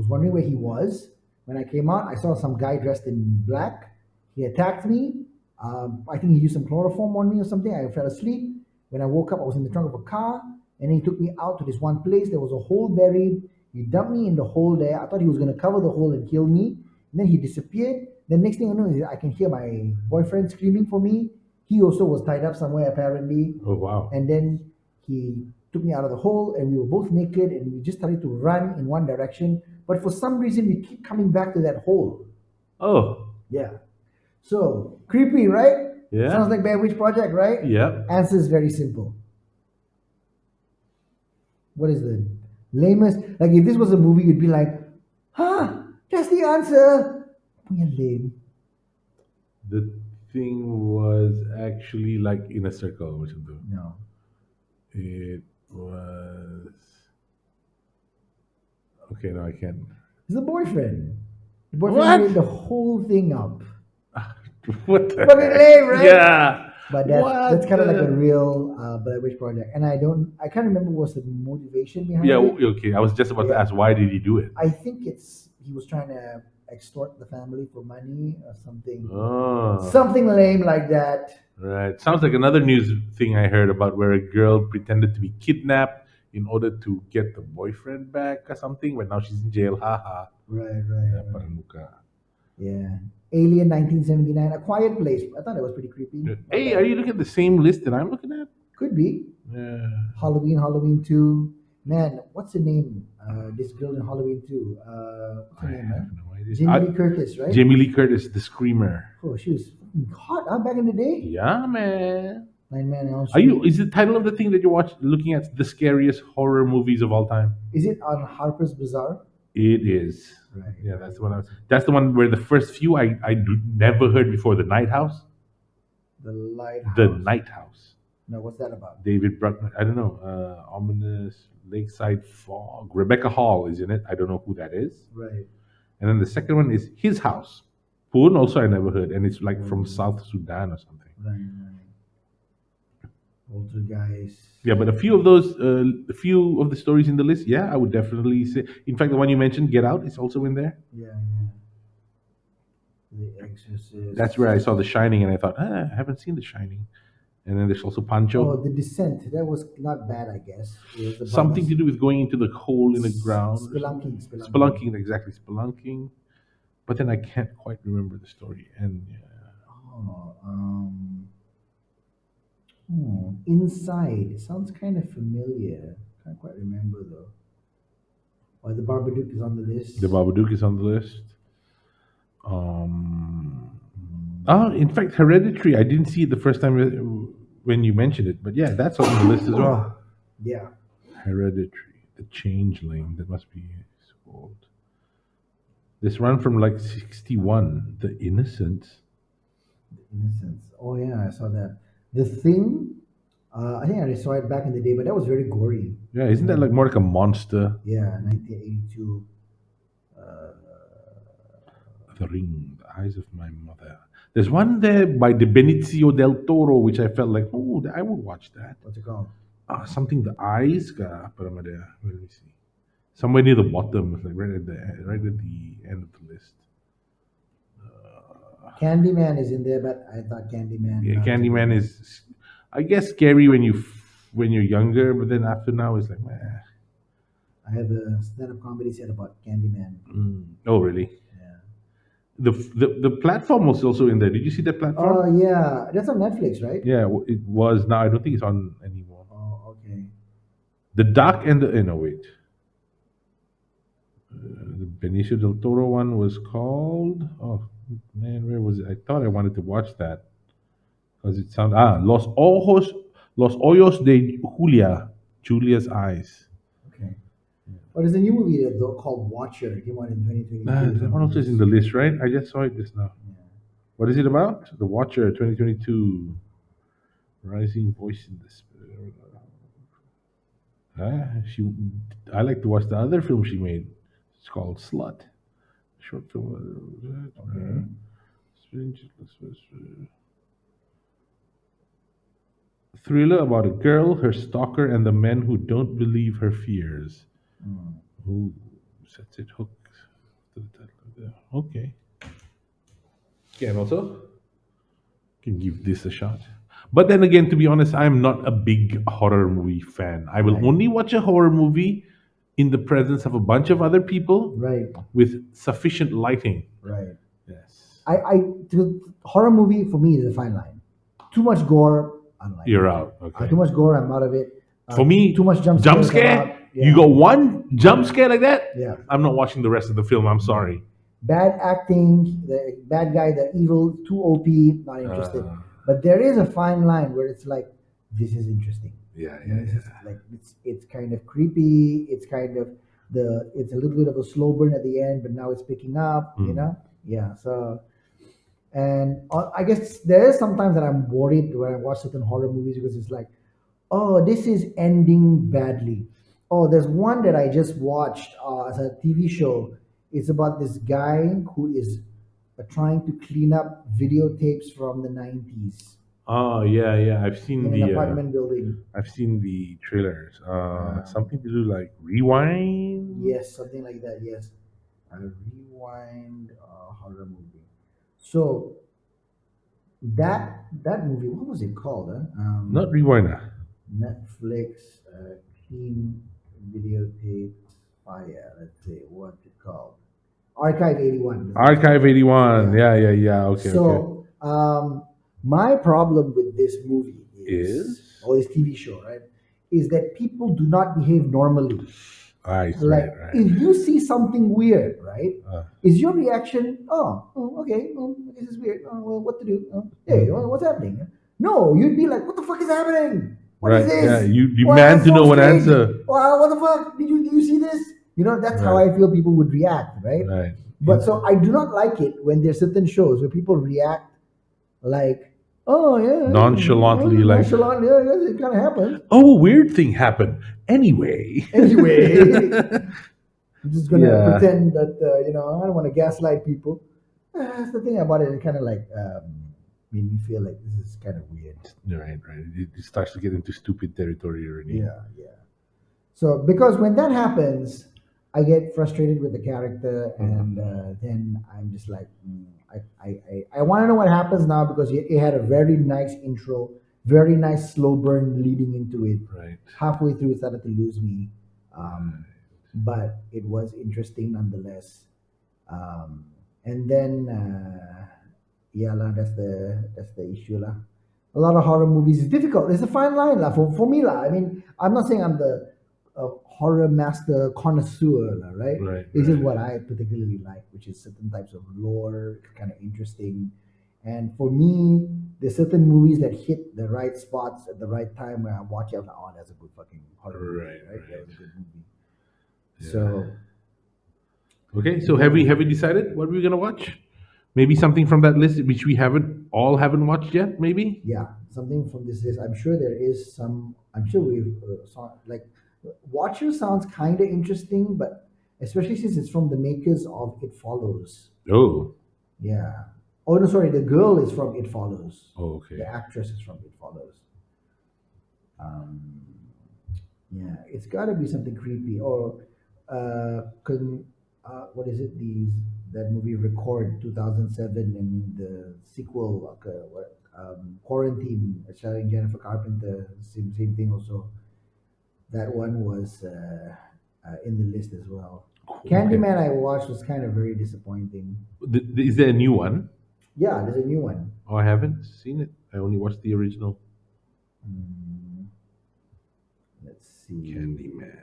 wondering where he was. When I came out, I saw some guy dressed in black. He attacked me. I think he used some chloroform on me or something. I fell asleep. When I woke up, I was in the trunk of a car, and he took me out to this one place. There was a hole buried. He dumped me in the hole there. I thought he was going to cover the hole and kill me. And then he disappeared. The next thing I know is I can hear my boyfriend screaming for me. He also was tied up somewhere apparently. Oh wow. And then he took me out of the hole, and we were both naked, and we just started to run in one direction. But for some reason, we keep coming back to that hole. Oh. Yeah. So creepy, right? Sounds Yeah. like Bear Witch Project, right? Yep. Answer is very simple. What is the lamest? Like if this was a movie, you'd be like, "Huh, that's the answer." You're lame. The thing was actually like in a circle or something. No. It was okay. No, I can't. It's the boyfriend. The boyfriend What? made the whole thing up. What the Fucking heck? lame, right? Yeah. But that's What kind of like a the? real Blair Witch Project, and I can't remember what's the motivation Yeah. behind it. Okay. I was just about to Yeah, ask why did he do it? I think it's he was trying to extort the family for money or Oh. something lame like that. Right. Sounds like another news thing I heard about where a girl pretended to be kidnapped in order to get the boyfriend back or something, but now she's in jail. Haha. Right, Yeah, right, right. parang muka. Yeah. Alien 1979, A Quiet Place. I thought it was pretty creepy. Not Hey, are bad. you looking at the same list that I'm looking at? Could be. Yeah. Halloween 2. Man, what's the name? This girl in Halloween 2. What's her I name, have man? no idea. Jamie Lee Curtis, right? Jamie Lee Curtis, the screamer. Oh, she was fucking hot, huh, back in the day. Yeah, man. Nine Man Elm Are you? Street. Is the title of the thing that you're looking at the scariest horror movies of all time? Is it on Harper's Bazaar? It is. Right, Yeah, right, that's the one. right. That's the one where the first few I never heard before. The Night House. The The Lighthouse. Night House. No, what's that about? David Bruckner. I don't know. Ominous Lakeside Fog. Rebecca Hall is in it. I don't know who that is. Right. And then the second one is His House. Poon also I never heard, and it's like from Mm. South Sudan or something. Right. Poltergeist. Yeah, but a few of the stories in the list, yeah, I would definitely say. In fact, the one you mentioned, Get Out, is also in there. Yeah. The Exorcist. That's where I saw The Shining, and I thought, I haven't seen The Shining. And then there's also Oh, Pancho, The Descent. That was not bad, I guess. It was about something to do with going into the hole in the ground. Or spelunking. something. Spelunking, exactly, spelunking. But then I can't quite remember the story. And yeah. Oh, Inside. It sounds kind of familiar. Can't quite remember though. Or The Babadook is on the list. The Babadook is on the list. In fact, Hereditary. I didn't see it the first time when you mentioned it, but yeah, that's on the list as well. Yeah. Hereditary. The Changeling. That must be so old. This run from like 61. The Innocents. Innocence. Oh yeah, I saw that. The Thing. I think I saw it back in the day, but that was very gory. Yeah, isn't that like more like a monster? Yeah, 1982. Uh, The Ring, The Eyes of My Mother. There's one there by the Benicio del Toro, which I felt like, oh, I would watch that. what's it called? Something The Eyes. Apa nama dia? Let me see. Somewhere near the bottom, like right at the end of the list. Candyman is in there, but I thought Candyman. Yeah, Was a good Candyman one. is, I guess, scary when you're younger, but then after now, it's like, meh. I have a stand-up comedy set about Candyman. Oh, really? Yeah. The platform was also in there. Did you see that Oh platform? yeah, that's on Netflix, right? Yeah, it was. Now I don't think it's on anymore. Oh okay. The Dark and the no wait. The Benicio del Toro one was called. Oh man, where was it? I thought I wanted to watch that because it sounded Los Ojos de Julia's Eyes. Okay. Oh, there's a new movie though called Watcher. It came out in 2022. It's That on one also is in Netflix. the list, right? I just saw it just now. Yeah. What is it about? The Watcher 2022. Rising Voice in the Spirit. She, I like to watch the other film she made. It's called Slut. Short film. Okay. Thriller about a girl, her stalker, and the men who don't believe her fears. Mm. Ooh, sets it hooked. Okay. Can also can give this a shot. But then again, to be honest, I'm not a big horror movie fan. I will Right. only watch a horror movie in the presence of a bunch of other people Right. with sufficient lighting. Right. Yes. Horror movie for me is a fine line. Too much gore, I don't like You're it. out. Okay. Too much gore, I'm out of it. For me, Too much jump jump scares, I'm out. scare. You got one jump scare like that. Yeah. I'm not watching the rest of the film. I'm sorry. Bad acting, the bad guy, the evil, too OP, not interested. But there is a fine line where it's like, this is interesting. Yeah, You know, yeah, it's yeah. just like it's kind of creepy. It's kind of it's a little bit of a slow burn at the end, but now it's picking up. You know, yeah. So and I guess there is sometimes that I'm worried when I watch certain horror movies because it's like, oh, this is ending badly. Oh, there's one that I just watched as a TV show. It's about this guy who is trying to clean up videotapes from the 90s Oh yeah, yeah. I've seen in an the apartment building. I've seen the trailers. Um, Something to do like rewind. Yes, something like that. Yes, a rewind horror movie. So that movie, what was it called? Huh? Not rewind. Netflix clean videotape fire. Let's see what's it called. Archive 81. That's what it's Archive called. 81. Yeah. Yeah, yeah, yeah. Okay, okay. So my problem with this movie Is or this TV show, right, is that people do not behave normally. right, Like right, right. if you see something weird, right, Uh, is your reaction, oh okay, this is weird. Oh, well, what to do? Hey, what's happening? No, you'd be like, what the fuck is happening? What is right. Yeah. this? You Wow, demand that's to know so an strange. answer. Wow, what the fuck? Did you see this? You know, that's how Right. I feel people would react, right? Right. But so I do not like it when there's certain shows where people react like, oh yeah, Nonchalantly, like, nonchalant, yeah, it kind of happens. oh, a weird thing happened. Anyway. Anyway, I'm just gonna Yeah. pretend that I don't want to gaslight people. That's the thing about it. It kind of like made me feel like this is kind of weird. Right, right. It starts to get into stupid territory already. Yeah, yeah. So because when that happens, I get frustrated with the character, and then I'm just like, I want to know what happens now because it had a very nice intro, very nice slow burn leading into it. Right. Halfway through, it started to lose me, but it was interesting nonetheless. And then, yeah, lah, that's the issue lah. A lot of horror movies is difficult. It's a fine line lah for me lah. I mean, I'm not saying I'm the horror master connoisseur lah, right? Right, It's just right. what I particularly like, which is certain types of lore, kind of interesting. And for me, there's certain movies that hit the right spots at the right time where I watch it. I'm like, oh, that's a good fucking horror movie, Right, right? That right. was a good movie. So Okay, so yeah, have we decided what we're gonna watch? Maybe something from that list which we haven't watched yet. Maybe. yeah, something from this list. I'm sure there is some. I'm sure we've saw like Watcher sounds kind of interesting, but especially since it's from the makers of It Follows. Oh. Yeah. Oh no, sorry. The girl is from It Follows. Oh, okay. The actress is from It Follows. Um, yeah, it's got to be something creepy. Or, what is it? That movie Record 2007 and the sequel, Quarantine, starring Jennifer Carpenter. Same thing. Also, that one was in the list as well. Okay. Candyman I watched was kind of very disappointing. Is there a new one? Yeah, there's a new one. Oh, I haven't seen it. I only watched the original. Mm, let's see. Candyman.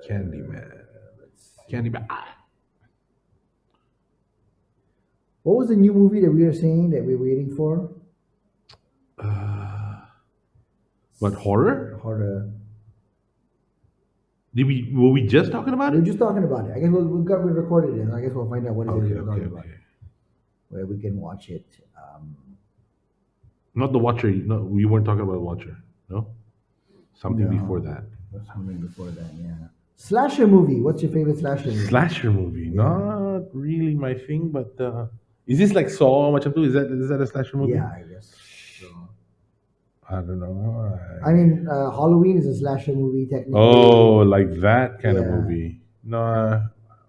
Candyman. Let's see. Candyman. What was the new movie that we were saying that we're waiting for? Uh, what horror? Horror. Were we just talking about We were it? just talking about it. I guess we recorded it. I guess we'll find out what it is Okay, we're okay, talking about, okay. where we can watch it. Not the Watcher. No, we weren't talking about Watcher. No, something before No, that. there's something before that. Yeah. Slasher movie. What's your favorite slasher movie? Slasher movie. Yeah. Not really my thing, but is this like Saw? Much of is that a slasher movie? Yeah, I guess. So. I don't know. I mean, Halloween is a slasher movie technically. Oh, like that kind of Yeah. movie. No,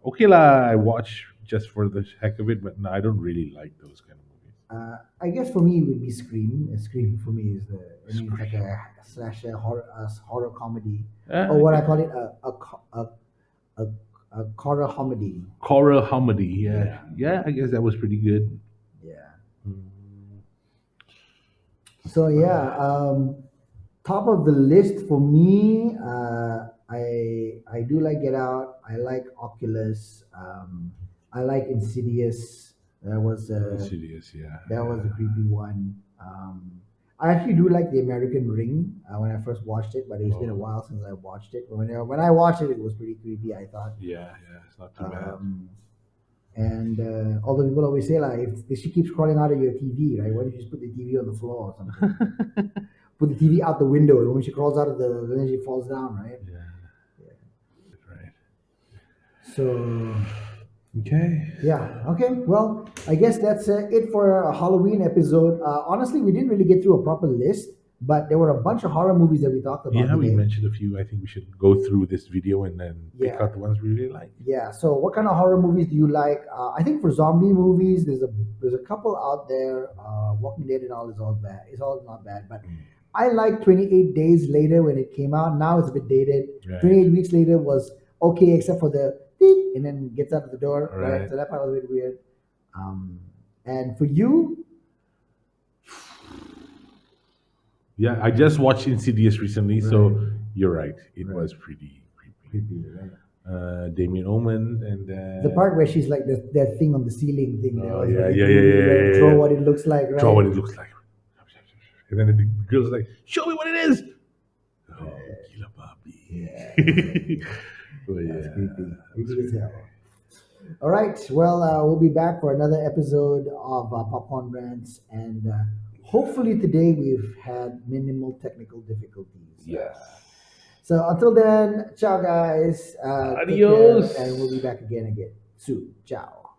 okay lah. I watch just for the heck of it, but no, I don't really like those kind of movies. I guess for me it would be Scream. Scream for me is it's like a slasher horror comedy, or what I call it a, a horror comedy. Horror comedy. Yeah, Yeah. yeah. I guess that was pretty good. Yeah. Mm. So yeah, top of the list for me, I do like Get Out. I like Oculus. I like Insidious. That was Insidious, yeah. that was a creepy one. I actually do like The American Ring when I first watched it, but it's been a while since I watched it. But when I watched it, it was pretty creepy. I thought. Yeah, it's not too bad. And although people always say like, if she keeps crawling out of your TV, right? Why don't you just put the TV on the floor or something? Put the TV out the window, and when she crawls out of then she falls down, right? Yeah. Right. So Okay. yeah, okay. Well, I guess that's it for a Halloween episode. Honestly, we didn't really get through a proper list, but there were a bunch of horror movies that we talked about. Yeah, we today. mentioned a few. I think we should go through this video and then pick Yeah. out the ones we really like. Yeah. So, what kind of horror movies do you like? I think for zombie movies, there's a couple out there. Walking Dead and all is all bad. It's all not bad, but I like 28 Days Later when it came out. Now it's a bit dated. Right. 28 Weeks Later was okay, except for the beep, and then gets out of the door. Right. Right. So that part was a bit weird. And for you, Yeah, I just watched Insidious recently, so Right. you're right. It Right. was pretty creepy. creepy, right? Damien Omen and The part where she's like that thing on the ceiling thing. Oh, was yeah, like, yeah, you yeah, yeah, gotta yeah, Draw yeah. what it looks like, right? draw what it looks like. And then the girl's like, "Show me what it is." Oh, Gila Babi. Yeah. But That's yeah, creepy. that's Creepy as really hell. All right. Well, we'll be back for another episode of Popcorn Rants, and hopefully today we've had minimal technical difficulties. Yes. So until then, ciao guys. Take care, Adios. and we'll be back again soon. Ciao.